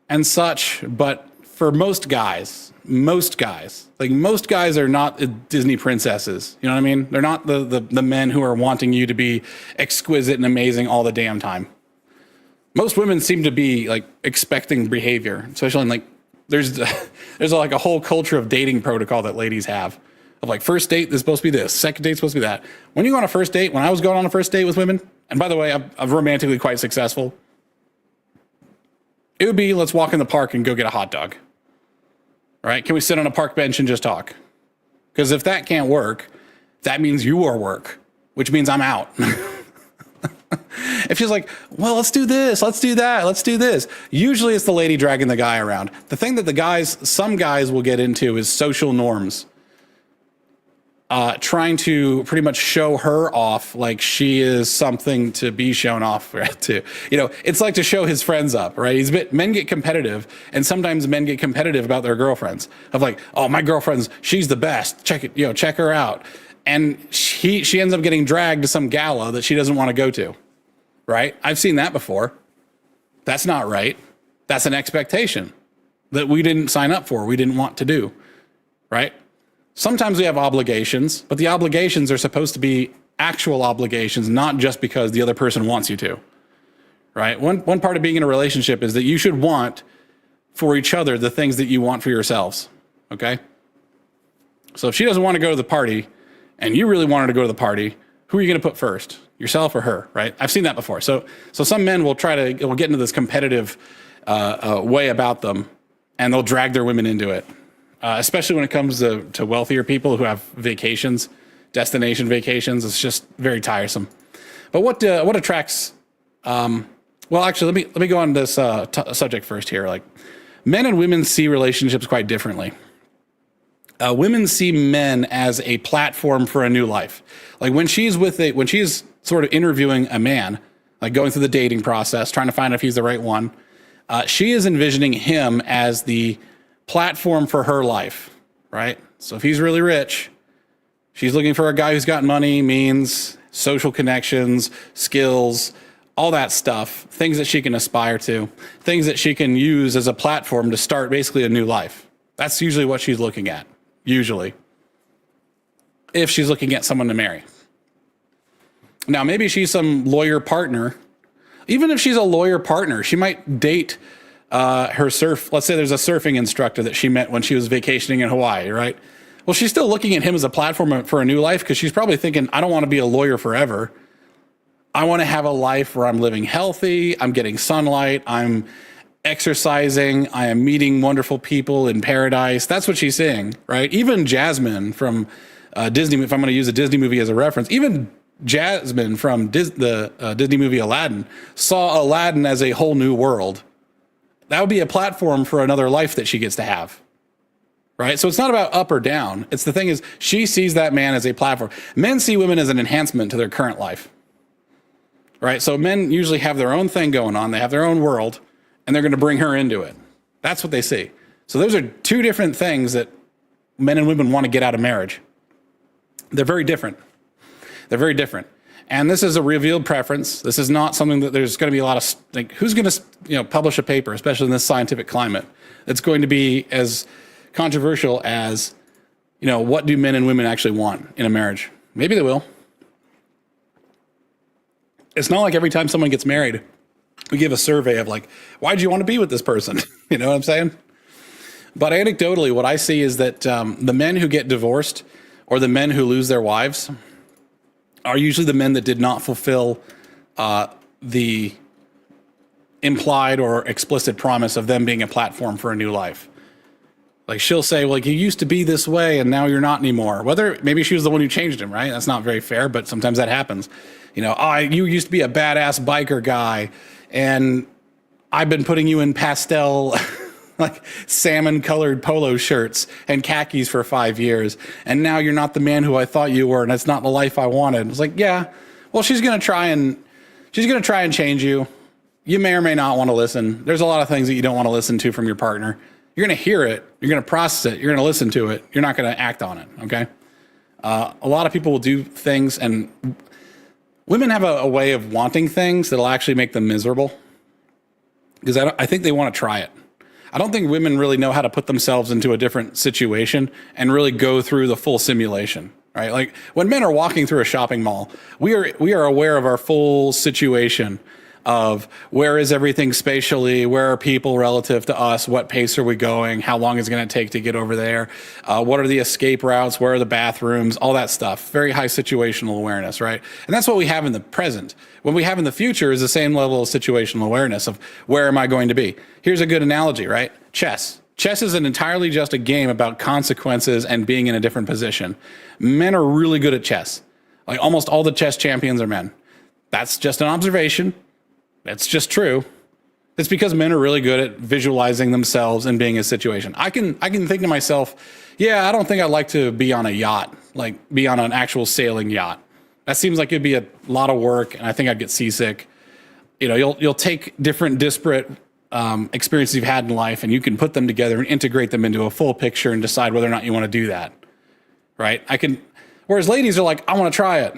and such, but for most guys are not Disney princesses. You know what I mean? They're not the men who are wanting you to be exquisite and amazing all the damn time. most women seem to be like expecting behavior, especially in like there's like a whole culture of dating protocol that ladies have of like first date is supposed to be this, second date's supposed to be that. When you go on a first date, when I was going on a first date with women, and by the way, I'm romantically quite successful. It would be let's walk in the park and go get a hot dog. Right? Can we sit on a park bench and just talk? Because if that can't work, that means you are work, which means I'm out. If she's like, well, let's do this, let's do that, let's do this. Usually it's the lady dragging the guy around. The thing that some guys will get into is social norms. Trying to pretty much show her off like she is something to be shown off to. You know, it's like to show his friends up, right? Men get competitive, and sometimes men get competitive about their girlfriends. Of like, oh, my girlfriend's, she's the best. Check her out. And she ends up getting dragged to some gala that she doesn't want to go to, right? I've seen that before. That's not right. That's an expectation that we didn't sign up for, we didn't want to do, right? Sometimes we have obligations, but the obligations are supposed to be actual obligations, not just because the other person wants you to, right? One part of being in a relationship is that you should want for each other the things that you want for yourselves, okay? So if she doesn't want to go to the party and you really want her to go to the party, who are you going to put first, yourself or her, right? I've seen that before. So some men will get into this competitive way about them, and they'll drag their women into it. Especially when it comes to wealthier people who have vacations, destination vacations. It's just very tiresome. But what attracts? Well, actually, let me go on this subject first here. Like, men and women see relationships quite differently. Women see men as a platform for a new life. Like when she's sort of interviewing a man, like going through the dating process, trying to find out if he's the right one, she is envisioning him as the platform for her life, right? So if he's really rich, she's looking for a guy who's got money, means, social connections, skills, all that stuff, things that she can aspire to, things that she can use as a platform to start basically a new life. That's usually what she's looking at, usually, if she's looking at someone to marry. Now, maybe she's some lawyer partner. Even if she's a lawyer partner, she might date let's say there's a surfing instructor that she met when she was vacationing in Hawaii, right? Well, she's still looking at him as a platform for a new life because she's probably thinking, I don't want to be a lawyer forever. I want to have a life where I'm living healthy, I'm getting sunlight, I'm exercising, I am meeting wonderful people in paradise. That's what she's saying, right? Even Jasmine from Disney, if I'm going to use a Disney movie as a reference, even Jasmine from the Disney movie Aladdin saw Aladdin as a whole new world. That would be a platform for another life that she gets to have, right? So it's not about up or down. It's the thing is she sees that man as a platform. Men see women as an enhancement to their current life, right? So men usually have their own thing going on. They have their own world, and they're going to bring her into it. That's what they see. So those are two different things that men and women want to get out of marriage. They're very different. They're very different. And this is a revealed preference. This is not something that there's going to be a lot of, like, who's going to, publish a paper, especially in this scientific climate, that's going to be as controversial as, what do men and women actually want in a marriage? Maybe they will. It's not like every time someone gets married, we give a survey of like, why do you want to be with this person? You know what I'm saying? But anecdotally, what I see is that the men who get divorced or the men who lose their wives are usually the men that did not fulfill the implied or explicit promise of them being a platform for a new life. Like she'll say, well, like, you used to be this way and now you're not anymore. Maybe she was the one who changed him, right? That's not very fair, but sometimes that happens. You used to be a badass biker guy and I've been putting you in pastel like salmon colored polo shirts and khakis for 5 years. And now you're not the man who I thought you were. And it's not the life I wanted. It's like, yeah, well, she's going to try and change you. You may or may not want to listen. There's a lot of things that you don't want to listen to from your partner. You're going to hear it. You're going to process it. You're going to listen to it. You're not going to act on it. Okay. A lot of people will do things, and women have a way of wanting things that'll actually make them miserable because I think they want to try it. I don't think women really know how to put themselves into a different situation and really go through the full simulation, right? Like when men are walking through a shopping mall, we are aware of our full situation of where is everything spatially, where are people relative to us, what pace are we going, how long is it going to take to get over there, what are the escape routes, where are the bathrooms, all that stuff. Very high situational awareness, right? And that's what we have in the present. What we have in the future is the same level of situational awareness of where am I going to be. Here's a good analogy, right? Chess. Chess is entirely just a game about consequences and being in a different position. Men are really good at chess. Like almost all the chess champions are men. That's just an observation. That's just true. It's because men are really good at visualizing themselves and being in a situation. I can think to myself, yeah, I don't think I'd like to be on a yacht, like be on an actual sailing yacht. That seems like it'd be a lot of work, and I think I'd get seasick. You know, you'll take different disparate experiences you've had in life, and you can put them together and integrate them into a full picture and decide whether or not you want to do that, right? Whereas ladies are like, I want to try it.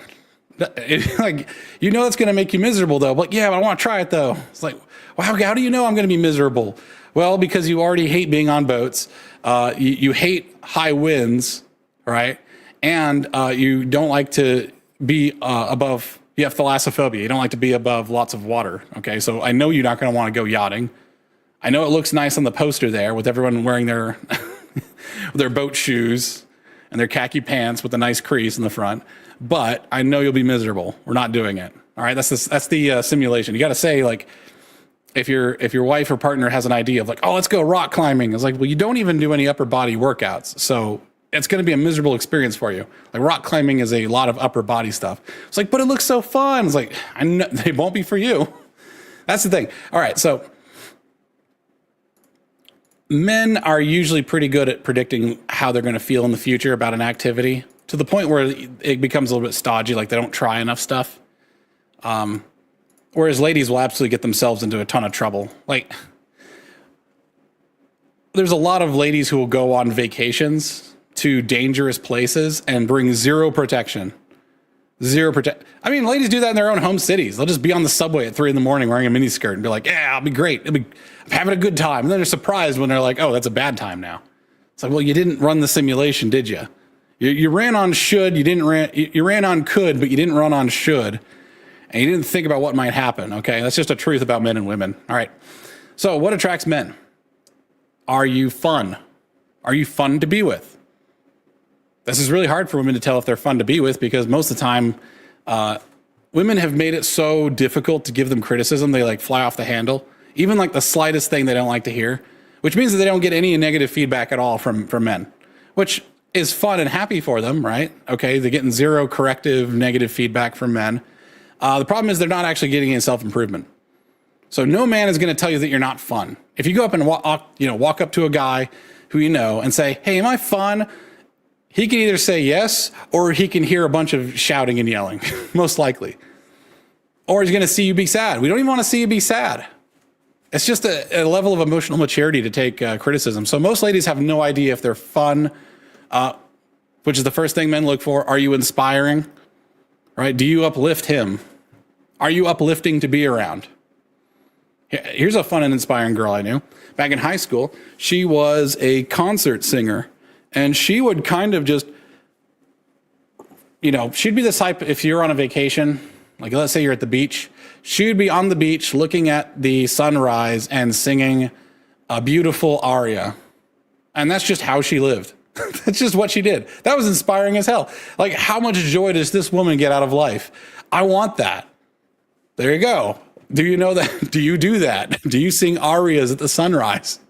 Like, you know, it's going to make you miserable though. But yeah, but I want to try it though. It's like, wow, how do you know I'm going to be miserable? Well, because you already hate being on boats. You hate high winds, right? And you don't like to be above, you have thalassophobia. You don't like to be above lots of water. Okay, so I know you're not going to want to go yachting. I know it looks nice on the poster there with everyone wearing their their boat shoes and their khaki pants with a nice crease in the front, but I know you'll be miserable. We're not doing it. All right, that's the simulation. You got to say, like, if your wife or partner has an idea of like, oh, let's go rock climbing. It's like, well, you don't even do any upper body workouts, so it's going to be a miserable experience for you. Like rock climbing is a lot of upper body stuff. It's like, but it looks so fun. It's like, I know they won't be for you. That's the thing. All right, so men are usually pretty good at predicting how they're going to feel in the future about an activity to the point where it becomes a little bit stodgy, like they don't try enough stuff. Whereas ladies will absolutely get themselves into a ton of trouble. Like, there's a lot of ladies who will go on vacations to dangerous places and bring zero protection. I mean, ladies do that in their own home cities. They'll just be on the subway at 3 a.m. wearing a miniskirt and be like, yeah, I'll be great. I'm having a good time. And then they're surprised when they're like, oh, that's a bad time now. It's like, well, you didn't run the simulation, did you? You ran on should, you ran on could, but you didn't run on should. And you didn't think about what might happen, okay? That's just a truth about men and women. All right. So what attracts men? Are you fun? Are you fun to be with? This is really hard for women to tell if they're fun to be with because most of the time, women have made it so difficult to give them criticism. They like fly off the handle. Even like the slightest thing they don't like to hear, which means that they don't get any negative feedback at all from men, which is fun and happy for them, right? Okay, they're getting zero corrective negative feedback from men. The problem is they're not actually getting any self-improvement. So no man is going to tell you that you're not fun. If you go up and walk up to a guy who you know and say, hey, am I fun? He can either say yes, or he can hear a bunch of shouting and yelling, most likely. Or he's going to see you be sad. We don't even want to see you be sad. It's just a level of emotional maturity to take criticism. So most ladies have no idea if they're fun, which is the first thing men look for. Are you inspiring? Right? Do you uplift him? Are you uplifting to be around? Here's a fun and inspiring girl I knew. Back in high school, she was a concert singer. And she would kind of just, she'd be the type, if you're on a vacation, like let's say you're at the beach, she would be on the beach looking at the sunrise and singing a beautiful aria. And that's just how she lived. That's just what she did. That was inspiring as hell. Like, how much joy does this woman get out of life? I want that. There you go. Do you know that? Do you do that? Do you sing arias at the sunrise?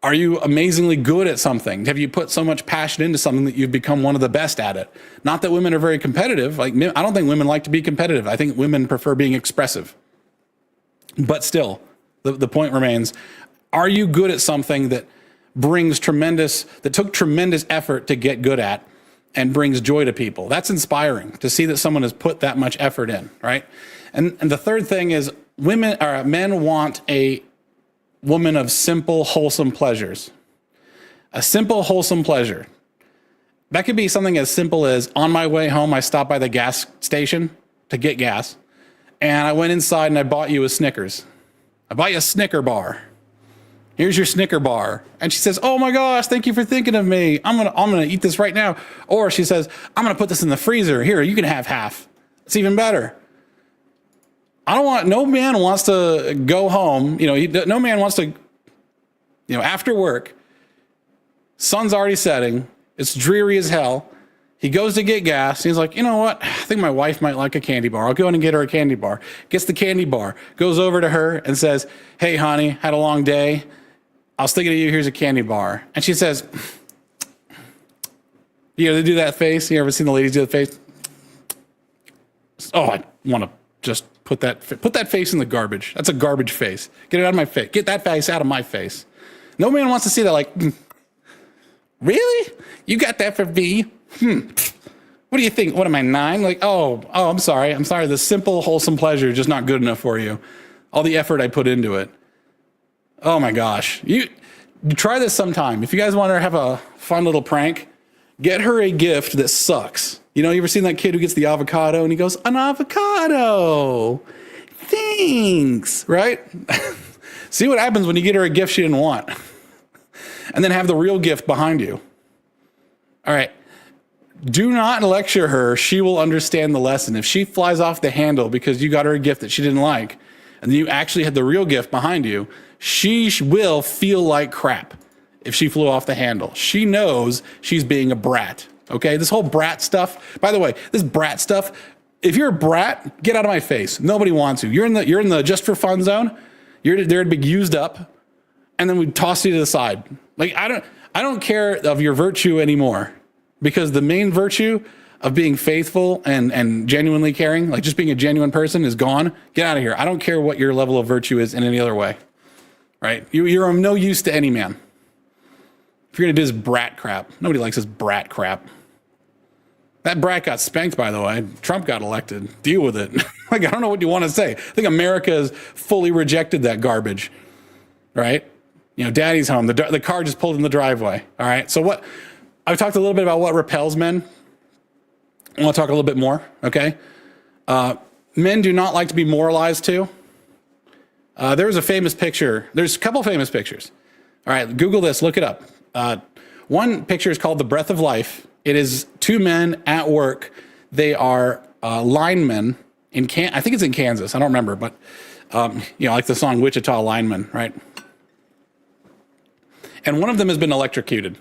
Are you amazingly good at something? Have you put so much passion into something that you've become one of the best at it? Not that women are very competitive. Like, I don't think women like to be competitive. I think women prefer being expressive. But still, the point remains, are you good at something that took tremendous effort to get good at and brings joy to people? That's inspiring to see that someone has put that much effort in, right? And the third thing is men want a woman of simple, wholesome pleasures. A simple, wholesome pleasure. That could be something as simple as on my way home, I stopped by the gas station to get gas, and I went inside and I bought you a Snickers. I bought you a Snicker bar. Here's your Snicker bar. And she says, oh my gosh, thank you for thinking of me. I'm gonna eat this right now. Or she says, I'm gonna put this in the freezer. Here, you can have half. It's even better. no man wants to go home. No man wants to, after work, sun's already setting. It's dreary as hell. He goes to get gas. He's like, you know what? I think my wife might like a candy bar. I'll go in and get her a candy bar. Gets the candy bar, goes over to her and says, hey, honey, had a long day. I was thinking of you. Here's a candy bar. And she says, they do that face. You ever seen the ladies do the face? Oh, I want to just put that face in the garbage. That's a garbage face. Get it out of my face. Get that face out of my face. No man wants to see that. Like, really? You got that for me? What do you think? What am I, 9? Like, oh, I'm sorry. The simple, wholesome pleasure is just not good enough for you. All the effort I put into it. Oh my gosh. You try this sometime. If you guys want to have a fun little prank, get her a gift that sucks. You ever seen that kid who gets the avocado and he goes, an avocado? Thanks, right? See what happens when you get her a gift she didn't want. And then have the real gift behind you. All right. Do not lecture her. She will understand the lesson. If she flies off the handle because you got her a gift that she didn't like, and then you actually had the real gift behind you, she will feel like crap if she flew off the handle. She knows she's being a brat. Okay? This whole brat stuff. By the way, this brat stuff, if you're a brat, get out of my face. Nobody wants you. You're in the just for fun zone. You're there to be used up, and then we toss you to the side. Like, I don't care of your virtue anymore. Because the main virtue of being faithful and genuinely caring, like just being a genuine person, is gone. Get out of here. I don't care what your level of virtue is in any other way. Right? You're of no use to any man. If you're going to do this brat crap. Nobody likes this brat crap. That brat got spanked, by the way. Trump got elected. Deal with it. Like, I don't know what you want to say. I think America has fully rejected that garbage. Right? Daddy's home. The car just pulled in the driveway. All right? So what... I've talked a little bit about what repels men. I want to talk a little bit more, okay? Men do not like to be moralized to. There's a famous picture. There's a couple famous pictures. All right, Google this, look it up. One picture is called The Breath of Life. It is 2 men at work. They are linemen I think it's in Kansas. I don't remember, but like the song Wichita Lineman, right? And one of them has been electrocuted.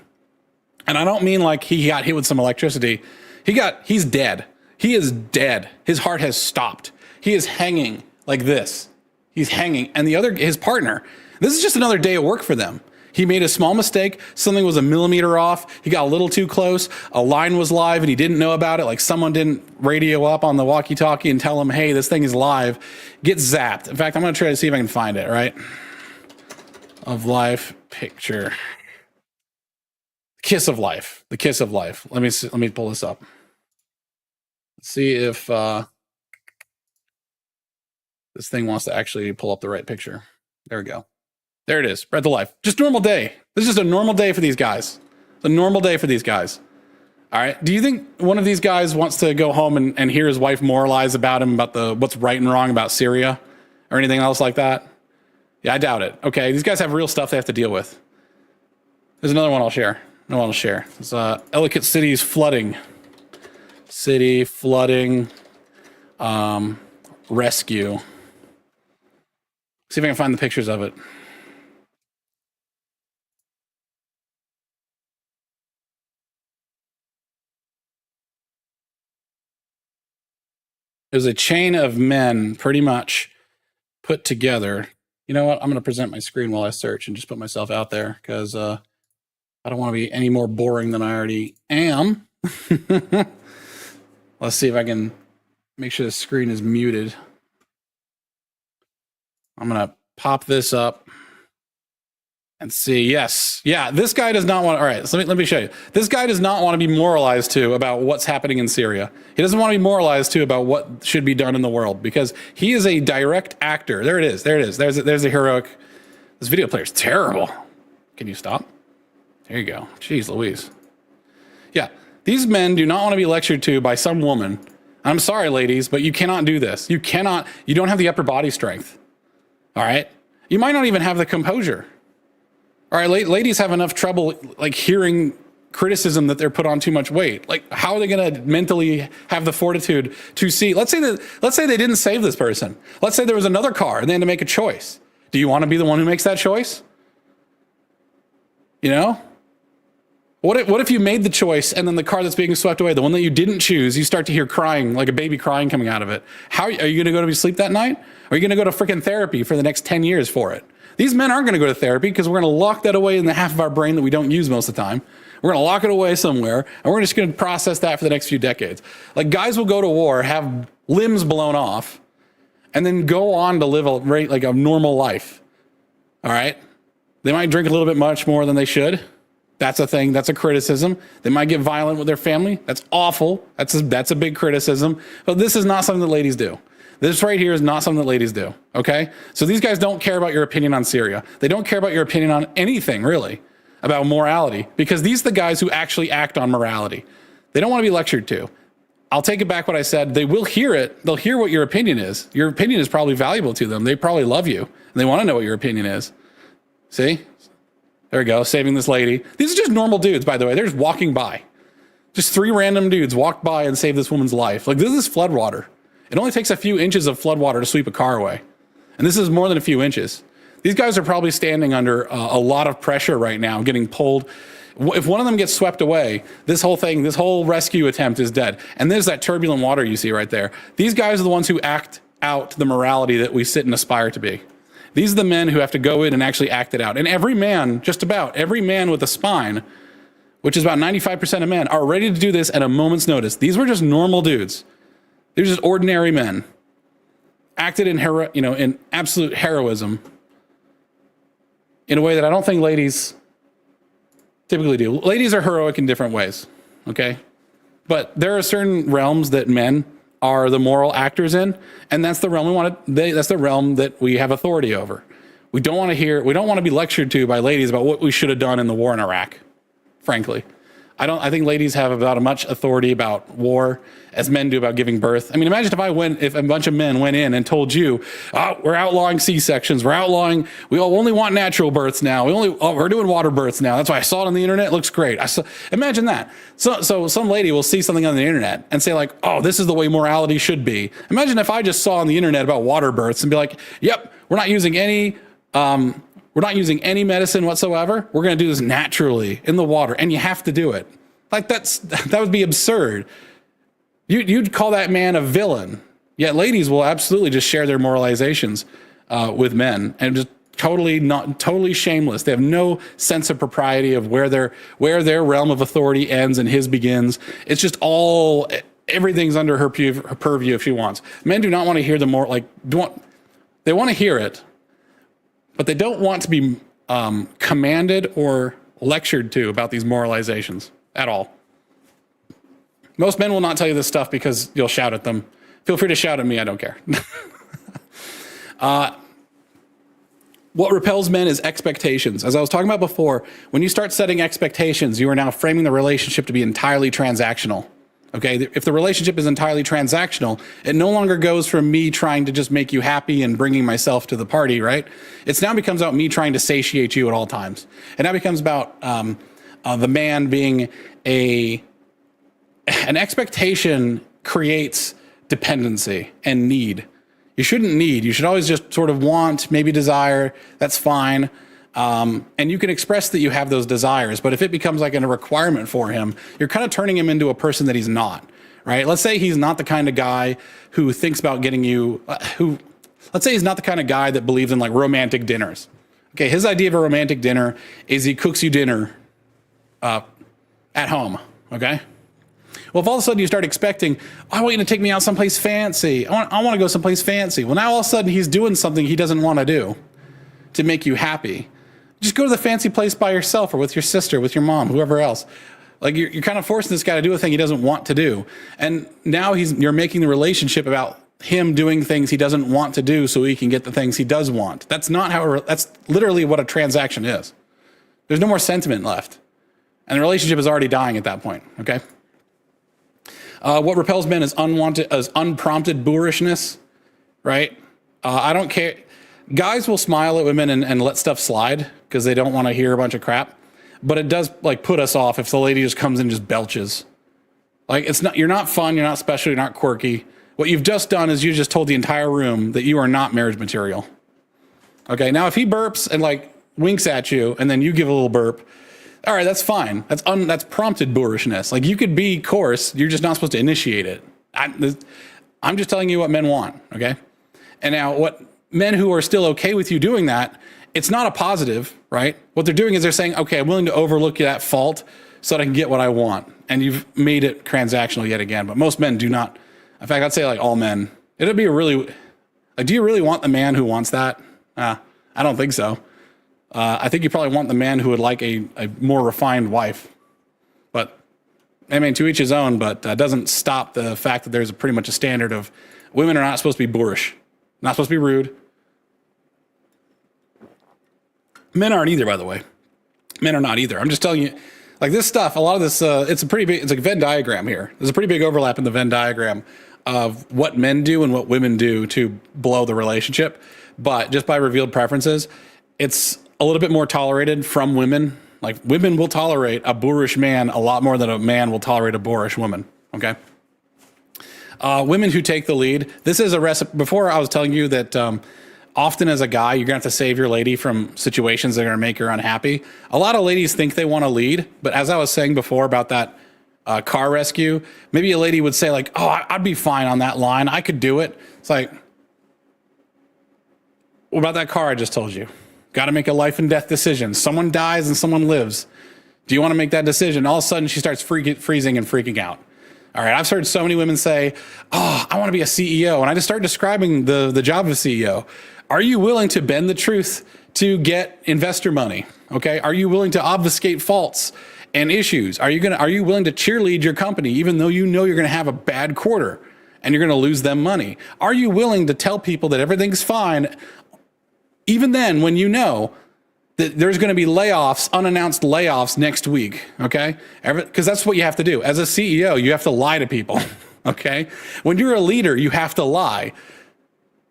And I don't mean like he got hit with some electricity. He's dead. He is dead. His heart has stopped. He is hanging like this. He's hanging. And his partner, this is just another day at work for them. He made a small mistake. Something was a millimeter off. He got a little too close. A line was live and he didn't know about it. Like someone didn't radio up on the walkie-talkie and tell him, hey, this thing is live. Gets zapped. In fact, I'm going to try to see if I can find it, right? Of life picture. Kiss of life. The kiss of life. Let me pull this up. Let's see if this thing wants to actually pull up the right picture. There we go. There it is. Breath of life. Just normal day. This is just a normal day for these guys. It's a normal day for these guys. All right. Do you think one of these guys wants to go home and hear his wife moralize about him about what's right and wrong about Syria or anything else like that? Yeah, I doubt it. Okay. These guys have real stuff they have to deal with. There's another one I'll share. It's Ellicott City's flooding. City flooding rescue. See if I can find the pictures of it. It was a chain of men pretty much put together. You know what? I'm going to present my screen while I search and just put myself out there because I don't want to be any more boring than I already am. Let's see if I can make sure the screen is muted. I'm going to pop this up and see. Yes. Yeah, this guy does not want to. All right, so let me show you. This guy does not want to be moralized to about what's happening in Syria. He doesn't want to be moralized to about what should be done in the world because he is a direct actor. There it is. There's a heroic. This video player is terrible. Can you stop? There you go. Jeez Louise. Yeah, these men do not want to be lectured to by some woman. I'm sorry, ladies, but you cannot do this. You don't have the upper body strength. All right? You might not even have the composure. All right, ladies have enough trouble like hearing criticism that they're put on too much weight. Like, how are they going to mentally have the fortitude to see? Let's say they didn't save this person. Let's say there was another car and they had to make a choice. Do you want to be the one who makes that choice? You know? What if you made the choice and then the car that's being swept away, the one that you didn't choose, you start to hear crying, like a baby crying coming out of it? How are you going to go to sleep that night? Or are you going to go to freaking therapy for the next 10 years for it? These men aren't going to go to therapy because we're going to lock that away in the half of our brain that we don't use most of the time. We're going to lock it away somewhere, and we're just going to process that for the next few decades. Like, guys will go to war, have limbs blown off, and then go on to live a normal life. All right? They might drink a little bit much more than they should. That's a thing. That's a criticism. They might get violent with their family. That's awful. That's a big criticism. But this is not something that ladies do. This right here is not something that ladies do, okay? So these guys don't care about your opinion on Syria. They don't care about your opinion on anything, really, about morality, because these are the guys who actually act on morality. They don't want to be lectured to. I'll take it back what I said. They will hear it. They'll hear what your opinion is. Your opinion is probably valuable to them. They probably love you, and they want to know what your opinion is. See? There we go, saving this lady. These are just normal dudes, by the way. They're just walking by. Just 3 random dudes walked by and saved this woman's life. Like, this is floodwater. It only takes a few inches of floodwater to sweep a car away. And this is more than a few inches. These guys are probably standing under a lot of pressure right now, getting pulled. If one of them gets swept away, this whole rescue attempt is dead. And there's that turbulent water you see right there. These guys are the ones who act out the morality that we sit and aspire to be. These are the men who have to go in and actually act it out. And every man, just about every man with a spine, which is about 95% of men, are ready to do this at a moment's notice. These were just normal dudes. They're just ordinary men, acted in absolute heroism in a way that I don't think ladies typically do. Ladies are heroic in different ways, okay? But there are certain realms that men are the moral actors in, and that's the realm that's the realm that we have authority over. We don't want to be lectured to by ladies about what we should have done in the war in Iraq, frankly. I think ladies have about as much authority about war as men do about giving birth. I mean, imagine if a bunch of men went in and told you, oh, we're outlawing C-sections, we only want natural births now, we're doing water births now. That's why I saw it on the internet, it looks great. Imagine that. So some lady will see something on the internet and say like, oh, this is the way morality should be. Imagine if I just saw on the internet about water births and be like, yep, we're not using any medicine whatsoever. We're going to do this naturally in the water, and you have to do it. Like that would be absurd. You'd call that man a villain. Yet ladies will absolutely just share their moralizations with men, and just totally shameless. They have no sense of propriety of where their realm of authority ends and his begins. It's just everything's under her purview if she wants. Men do not want to hear they want to hear it, but they don't want to be commanded or lectured to about these moralizations at all. Most men will not tell you this stuff because you'll shout at them. Feel free to shout at me, I don't care. What repels men is expectations. As I was talking about before, when you start setting expectations, you are now framing the relationship to be entirely transactional. Okay, if the relationship is entirely transactional, it no longer goes from me trying to just make you happy and bringing myself to the party, right? It now becomes about me trying to satiate you at all times. It now becomes about the man being an expectation creates dependency and need. You shouldn't need. You should always just sort of want, maybe desire. That's fine. And you can express that you have those desires, but if it becomes like a requirement for him, you're kind of turning him into a person that he's not, right? Let's say he's not the kind of guy who thinks about getting you, let's say he's not the kind of guy that believes in like romantic dinners. Okay, his idea of a romantic dinner is he cooks you dinner at home, okay? Well, if all of a sudden you start expecting, I want you to take me out someplace fancy. I want to go someplace fancy. Well, now all of a sudden he's doing something he doesn't want to do to make you happy. Just go to the fancy place by yourself or with your sister, with your mom, whoever else. Like you're kind of forcing this guy to do a thing he doesn't want to do. And now you're making the relationship about him doing things he doesn't want to do so he can get the things he does want. That's literally what a transaction is. There's no more sentiment left. And the relationship is already dying at that point, okay? What repels men is unprompted boorishness, right? I don't care. Guys will smile at women and let stuff slide because they don't want to hear a bunch of crap. but it does like put us off if the lady just comes in and just belches. Like you're not fun, you're not special, you're not quirky. What you've just done is you just told the entire room that you are not marriage material. Okay, now if he burps and like winks at you and then you give a little burp, all right, that's fine. That's prompted boorishness. Like you could be coarse, you're just not supposed to initiate it. I'm just telling you what men want, okay? And now what men who are still okay with you doing that, it's not a positive, right? What they're doing is they're saying, okay, I'm willing to overlook that fault so that I can get what I want. And you've made it transactional yet again. But most men do not. In fact, I'd say like all men. It'd be do you really want the man who wants that? I don't think so. I think you probably want the man who would like a more refined wife. But, I mean, to each his own, but doesn't stop the fact that there's pretty much a standard of women are not supposed to be boorish, not supposed to be rude. Men aren't either, by the way. Men are not either. I'm just telling you, like this stuff, a lot of this, it's a Venn diagram here. There's a pretty big overlap in the Venn diagram of what men do and what women do to blow the relationship. But just by revealed preferences, it's a little bit more tolerated from women. Like women will tolerate a boorish man a lot more than a man will tolerate a boorish woman. Okay. Women who take the lead. This is a recipe. Before I was telling you that often as a guy, you're gonna have to save your lady from situations that are gonna make her unhappy. A lot of ladies think they want to lead, but as I was saying before about that car rescue, maybe a lady would say like, "Oh, I'd be fine on that line. I could do it." It's like, what about that car I just told you? Got to make a life and death decision. Someone dies and someone lives. Do you want to make that decision? All of a sudden, she starts freezing and freaking out. All right, I've heard so many women say, "Oh, I want to be a CEO," and I just start describing the job of a CEO. Are you willing to bend the truth to get investor money? Okay, are you willing to obfuscate faults and issues? Are you willing to cheerlead your company even though you know you're going to have a bad quarter and you're going to lose them money? Are you willing to tell people that everything's fine? Even then, when you know that there's going to be layoffs, unannounced layoffs next week, okay? Because that's what you have to do. As a CEO, you have to lie to people, okay? When you're a leader, you have to lie.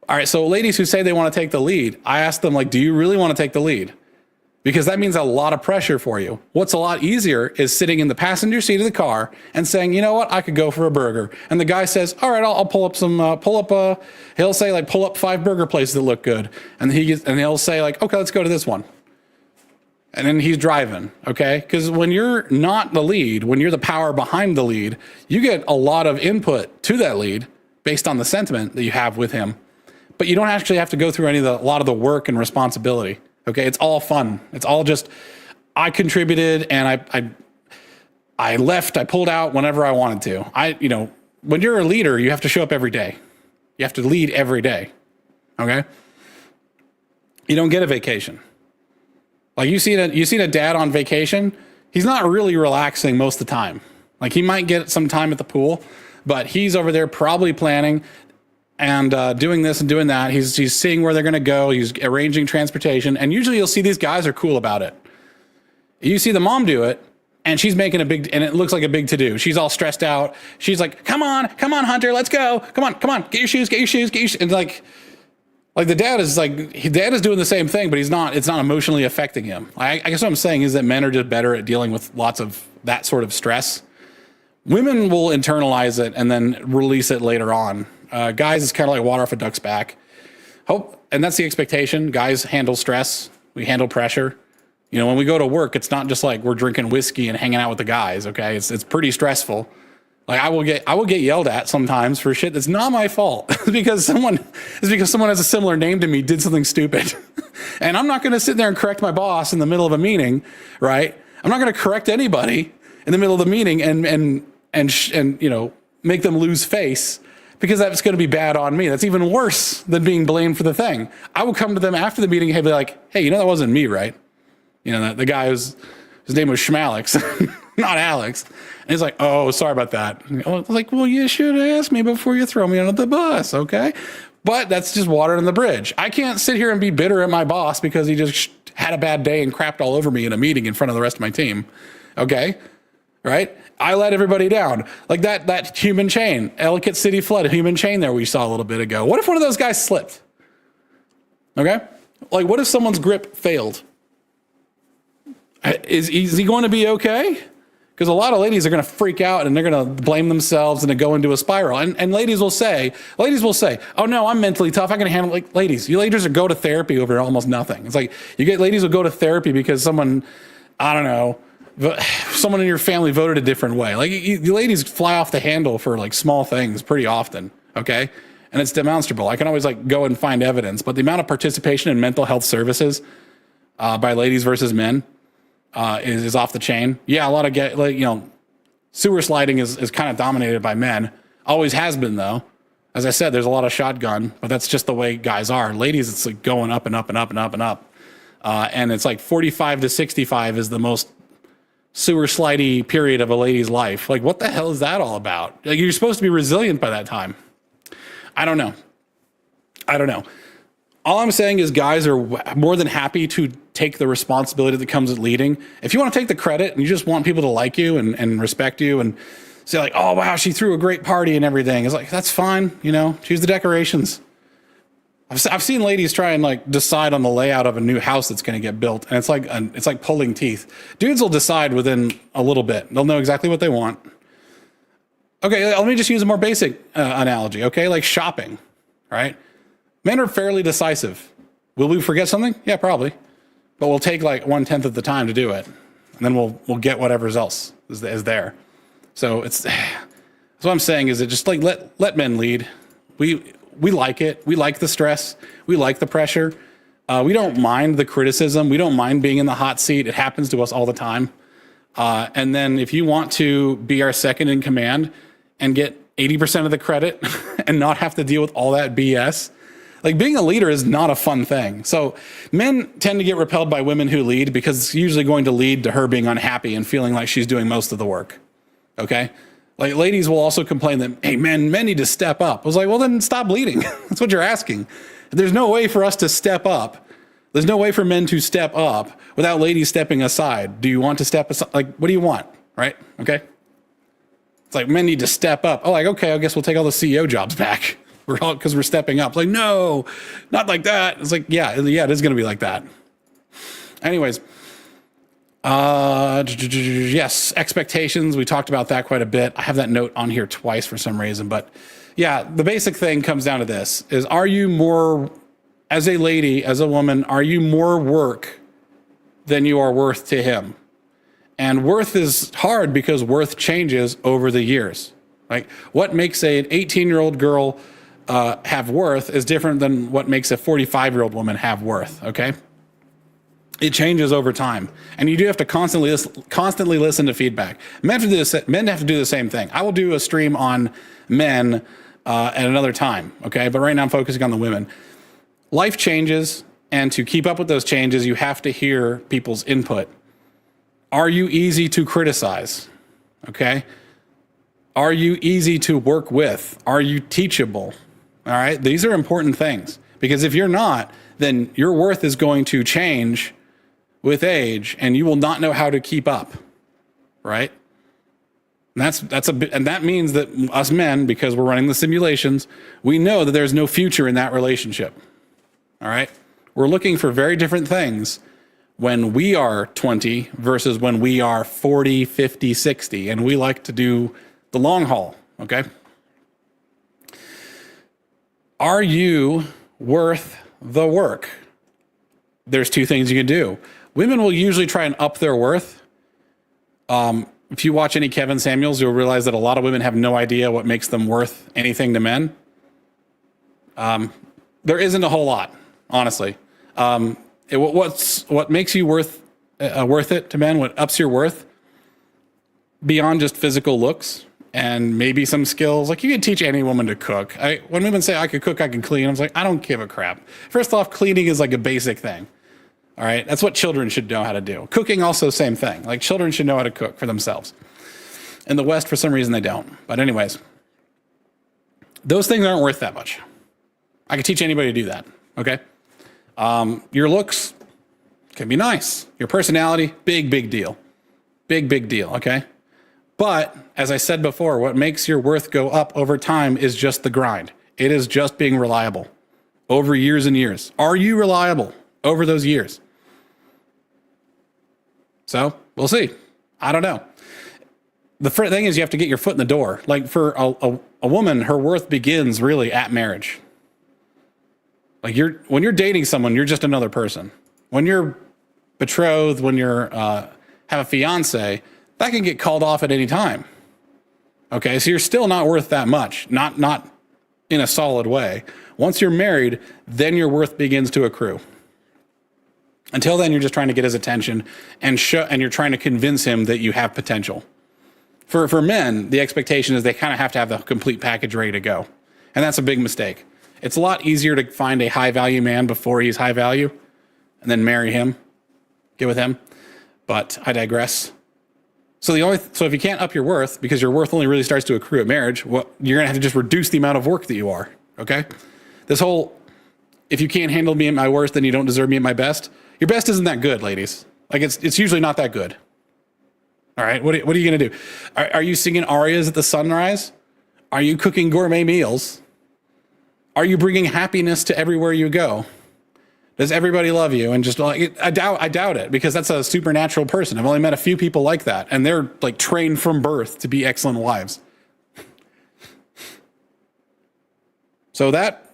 All right, so ladies who say they want to take the lead, I ask them, like, do you really want to take the lead? Because that means a lot of pressure for you. What's a lot easier is sitting in the passenger seat of the car and saying, you know what, I could go for a burger. And the guy says, all right, I'll pull up he'll say like, pull up 5 burger places that look good. And he'll say like, okay, let's go to this one. And then he's driving, okay? Because when you're not the lead, when you're the power behind the lead, you get a lot of input to that lead based on the sentiment that you have with him. But you don't actually have to go through a lot of the work and responsibility. Okay, it's all fun. It's all just, I contributed and I left, I pulled out whenever I wanted to. When you're a leader, you have to show up every day. You have to lead every day. Okay? You don't get a vacation. Like you seen a dad on vacation, he's not really relaxing most of the time. Like he might get some time at the pool, but he's over there probably planning and doing this and doing that. He's seeing where they're going to go. He's arranging transportation. And usually you'll see these guys are cool about it. You see the mom do it, and she's making and it looks like a big to-do. She's all stressed out. She's like, come on, Hunter, let's go. Come on, get your shoes. And like the dad is doing the same thing, but it's not emotionally affecting him. I guess what I'm saying is that men are just better at dealing with lots of that sort of stress. Women will internalize it and then release it later on. Guys, it's kind of like water off a duck's back. And that's the expectation. Guys handle stress. We handle pressure. When we go to work, it's not just like we're drinking whiskey and hanging out with the guys. Okay, it's pretty stressful. Like I will get yelled at sometimes for shit that's not my fault. It's because someone has a similar name to me did something stupid, and I'm not going to sit there and correct my boss in the middle of a meeting, right? I'm not going to correct anybody in the middle of the meeting and make them lose face. Because that's going to be bad on me. That's even worse than being blamed for the thing. I will come to them after the meeting and be like, hey, that wasn't me, right? The guy his name was Schmalix, not Alex. And he's like, oh, sorry about that. I was like, well, you should ask me before you throw me under the bus, okay? But that's just water on the bridge. I can't sit here and be bitter at my boss because he just had a bad day and crapped all over me in a meeting in front of the rest of my team, okay? Right? I let everybody down. Like that human chain, Ellicott City flood, human chain there we saw a little bit ago. What if one of those guys slipped? Okay? Like what if someone's grip failed? Is he going to be okay? Because a lot of ladies are going to freak out and they're going to blame themselves and go into a spiral. And ladies will say, oh no, I'm mentally tough. I can handle it. Like, ladies, you ladies go to therapy over almost nothing. It's like ladies will go to therapy because someone, I don't know, someone in your family voted a different way. Like you ladies fly off the handle for like small things pretty often. Okay. And it's demonstrable. I can always like go and find evidence, but the amount of participation in mental health services by ladies versus men is off the chain. Yeah, a lot of sewer sliding is kind of dominated by men. Always has been though. As I said, there's a lot of shotgun, but that's just the way guys are. Ladies, it's like going up and up and up and up and up. And it's like 45 to 65 is the most sewer slidey period of a lady's life. Like, what the hell is that all about? Like, you're supposed to be resilient by that time. I don't know. All I'm saying is guys are more than happy to take the responsibility that comes with leading. If you want to take the credit and you just want people to like you and respect you and say like, oh, wow, she threw a great party and everything. It's like, that's fine. Choose the decorations. I've seen ladies try and like decide on the layout of a new house that's going to get built. And it's like pulling teeth. Dudes will decide within a little bit. They'll know exactly what they want. Okay, let me just use a more basic analogy, okay? Like shopping, right? Men are fairly decisive. Will we forget something? Yeah, probably. But we'll take like 1/10 of the time to do it. And then we'll get whatever else is there. So that's what I'm saying is it just like let men lead. We like it. We like the stress. We like the pressure. We don't mind the criticism. We don't mind being in the hot seat. It happens to us all the time. And then if you want to be our second in command and get 80% of the credit and not have to deal with all that BS, like being a leader is not a fun thing. So men tend to get repelled by women who lead because it's usually going to lead to her being unhappy and feeling like she's doing most of the work. Okay. Like ladies will also complain that, hey, men need to step up. I was like, well, then stop leading. That's what you're asking. There's no way for us to step up. There's no way for men to step up without ladies stepping aside. Do you want to step aside? Like, what do you want? Right. Okay. It's like men need to step up. Oh, like, okay, I guess we'll take all the CEO jobs back. Because we're stepping up. Like, no, not like that. It's like, yeah, it is going to be like that. Anyways, yes, expectations. We talked about that quite a bit. I have that note on here twice for some reason, but yeah, the basic thing comes down to this: is are you more, as a lady, as a woman, are you more work than you are worth to him? And worth is hard because worth changes over the years. Like, what makes an 18-year-old girl have worth is different than what makes a 45-year-old woman have worth, okay? It changes over time. And you do have to constantly listen to feedback. Men have to do the same thing. I will do a stream on men at another time, okay? But right now I'm focusing on the women. Life changes, and to keep up with those changes, you have to hear people's input. Are you easy to criticize, okay? Are you easy to work with? Are you teachable? All right, these are important things because if you're not, then your worth is going to change with age and you will not know how to keep up, right? And that means that us men, because we're running the simulations, we know that there's no future in that relationship, all right? We're looking for very different things when we are 20 versus when we are 40, 50, 60, and we like to do the long haul, okay? Are you worth the work? There's two things you can do. Women will usually try and up their worth. If you watch any Kevin Samuels, you'll realize that a lot of women have no idea what makes them worth anything to men. There isn't a whole lot, honestly. What makes you worth it to men, what ups your worth, beyond just physical looks and maybe some skills. Like, you can teach any woman to cook. When women say I could cook, I can clean, I was like, I don't give a crap. First off, cleaning is like a basic thing. All right, that's what children should know how to do. Cooking, also same thing. Like, children should know how to cook for themselves. In the West, for some reason, they don't. But anyways, those things aren't worth that much. I could teach anybody to do that, okay? Your looks can be nice. Your personality, big deal. Big deal, okay? But, as I said before, what makes your worth go up over time is just the grind. It is just being reliable over years and years. Are you reliable over those years? So we'll see. I don't know. The thing is, you have to get your foot in the door. Like for a woman, her worth begins really at marriage. Like when you're dating someone, you're just another person. When you're betrothed, when you're have a fiance, that can get called off at any time. Okay, so you're still not worth that much, not in a solid way. Once you're married, then your worth begins to accrue. Until then, you're just trying to get his attention and you're trying to convince him that you have potential. For men, the expectation is they kind of have to have the complete package ready to go. And that's a big mistake. It's a lot easier to find a high value man before he's high value and then marry him, get with him. But I digress. So if you can't up your worth, because your worth only really starts to accrue at marriage, well, you're gonna have to just reduce the amount of work that you are. Okay? This whole, if you can't handle me at my worst, then you don't deserve me at my best. Your best isn't that good, ladies. Like it's usually not that good. All right, what are you gonna do? Are you singing arias at the sunrise? Are you cooking gourmet meals? Are you bringing happiness to everywhere you go? Does everybody love you? And just like, I doubt it, because that's a supernatural person. I've only met a few people like that, and they're like trained from birth to be excellent wives. So that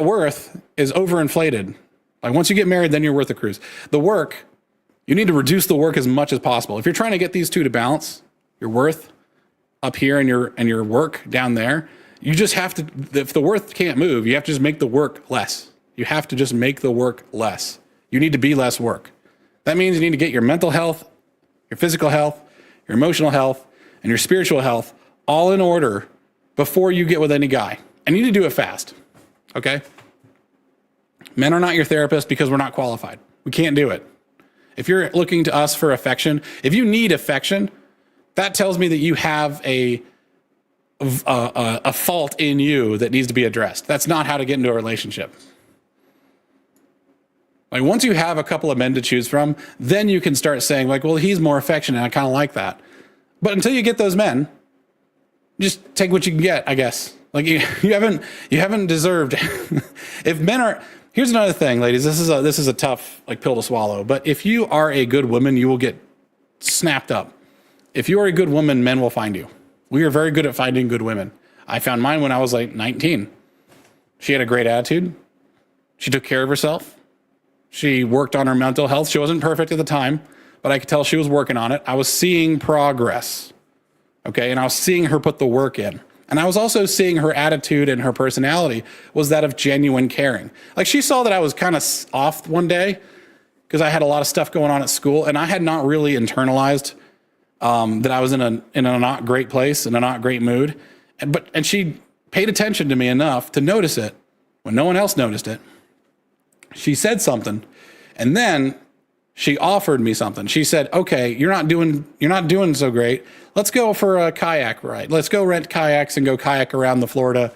worth is overinflated. Like once you get married, then your worth accrues. The work, you need to reduce the work as much as possible. If you're trying to get these two to balance, your worth up here and your work down there, you just have to, if the worth can't move, you have to just make the work less. You have to just make the work less. You need to be less work. That means you need to get your mental health, your physical health, your emotional health, and your spiritual health all in order before you get with any guy. And you need to do it fast, okay? Men are not your therapist because we're not qualified. We can't do it. If you're looking to us for affection, if you need affection, that tells me that you have a fault in you that needs to be addressed. That's not how to get into a relationship. Like once you have a couple of men to choose from, then you can start saying like, well, he's more affectionate. I kind of like that. But until you get those men, just take what you can get, I guess. Like you haven't deserved. If men are, here's another thing, ladies. This is a tough like pill to swallow. But if you are a good woman, you will get snapped up. If you are a good woman, men will find you. We are very good at finding good women. I found mine when I was like 19. She had a great attitude. She took care of herself. She worked on her mental health. She wasn't perfect at the time, but I could tell she was working on it. I was seeing progress, okay? And I was seeing her put the work in. And I was also seeing her attitude and her personality was that of genuine caring. Like she saw that I was kind of off one day because I had a lot of stuff going on at school, and I had not really internalized that I was in a not great place, in a not great mood. And she paid attention to me enough to notice it when no one else noticed it. She said something, and then she offered me something. She said, okay, you're not doing so great. Let's go for a kayak ride. Let's go rent kayaks and go kayak around the Florida,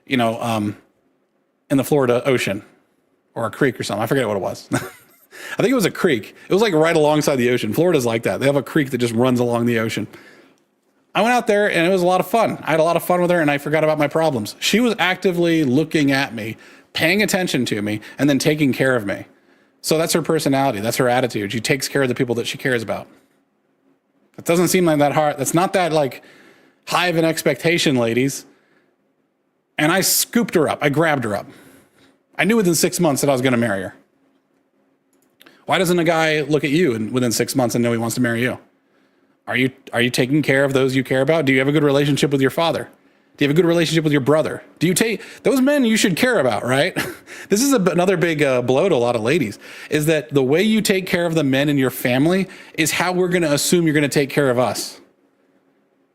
in the Florida Ocean or a creek or something. I forget what it was. I think it was a creek. It was like right alongside the ocean. Florida's like that. They have a creek that just runs along the ocean. I went out there and it was a lot of fun. I had a lot of fun with her and I forgot about my problems. She was actively looking at me, paying attention to me, and then taking care of me. So that's her personality. That's her attitude. She takes care of the people that she cares about. It doesn't seem like that hard. That's not that like high of an expectation, ladies. And I scooped her up. I grabbed her up. I knew within 6 months that I was going to marry her. Why doesn't a guy look at you and within 6 months and know he wants to marry you? Are you taking care of those you care about? Do you have a good relationship with your father? Do you have a good relationship with your brother? Do you take those men you should care about, right? This is another big blow to a lot of ladies, is that the way you take care of the men in your family is how we're going to assume you're going to take care of us.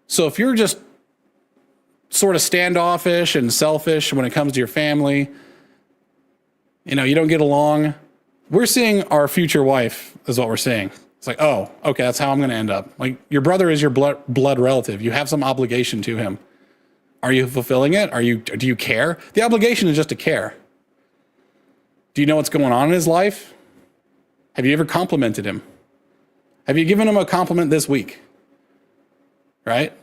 So if you're just sort of standoffish and selfish when it comes to your family, you don't get along, we're seeing our future wife is what we're seeing. It's like, oh, okay, that's how I'm going to end up. Like your brother is your blood relative. You have some obligation to him. Are you fulfilling it? Do you care? The obligation is just to care. Do you know what's going on in his life? Have you ever complimented him? Have you given him a compliment this week? Right?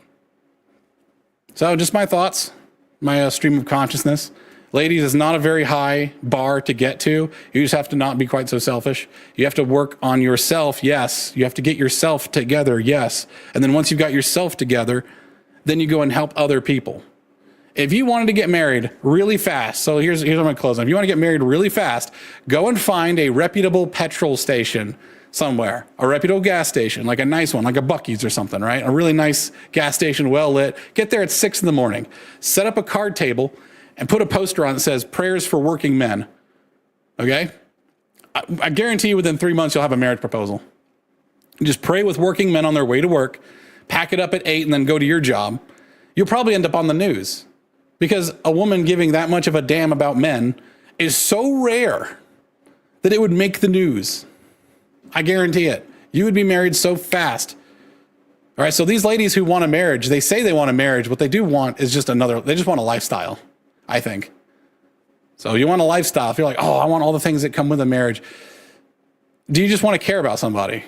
So just my thoughts, my stream of consciousness. Ladies, it's not a very high bar to get to. You just have to not be quite so selfish. You have to work on yourself, yes. You have to get yourself together, yes. And then once you've got yourself together, then you go and help other people. If you wanted to get married really fast, so here's what I'm going to close on. If you want to get married really fast, go and find a reputable petrol station somewhere, a reputable gas station, like a nice one, like a Buc-ee's or something, right? A really nice gas station, well lit. Get there at 6 in the morning. Set up a card table and put a poster on that says prayers for working men. Okay? I guarantee you within 3 months, you'll have a marriage proposal. You just pray with working men on their way to work, pack it up at 8 and then go to your job. You'll probably end up on the news because a woman giving that much of a damn about men is so rare that it would make the news. I guarantee it. You would be married so fast. All right. So these ladies who want a marriage, they say they want a marriage. What they do want is just they just want a lifestyle, I think. So you want a lifestyle. If you're like, oh, I want all the things that come with a marriage. Do you just want to care about somebody?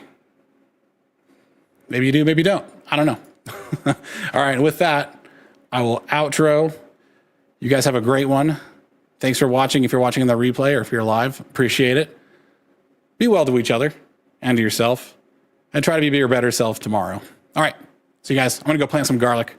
Maybe you do, maybe you don't. I don't know. All right. With that, I will outro. You guys have a great one. Thanks for watching. If you're watching in the replay or if you're live, appreciate it. Be well to each other and to yourself, and try to be your better self tomorrow. All right. See you guys. I'm going to go plant some garlic.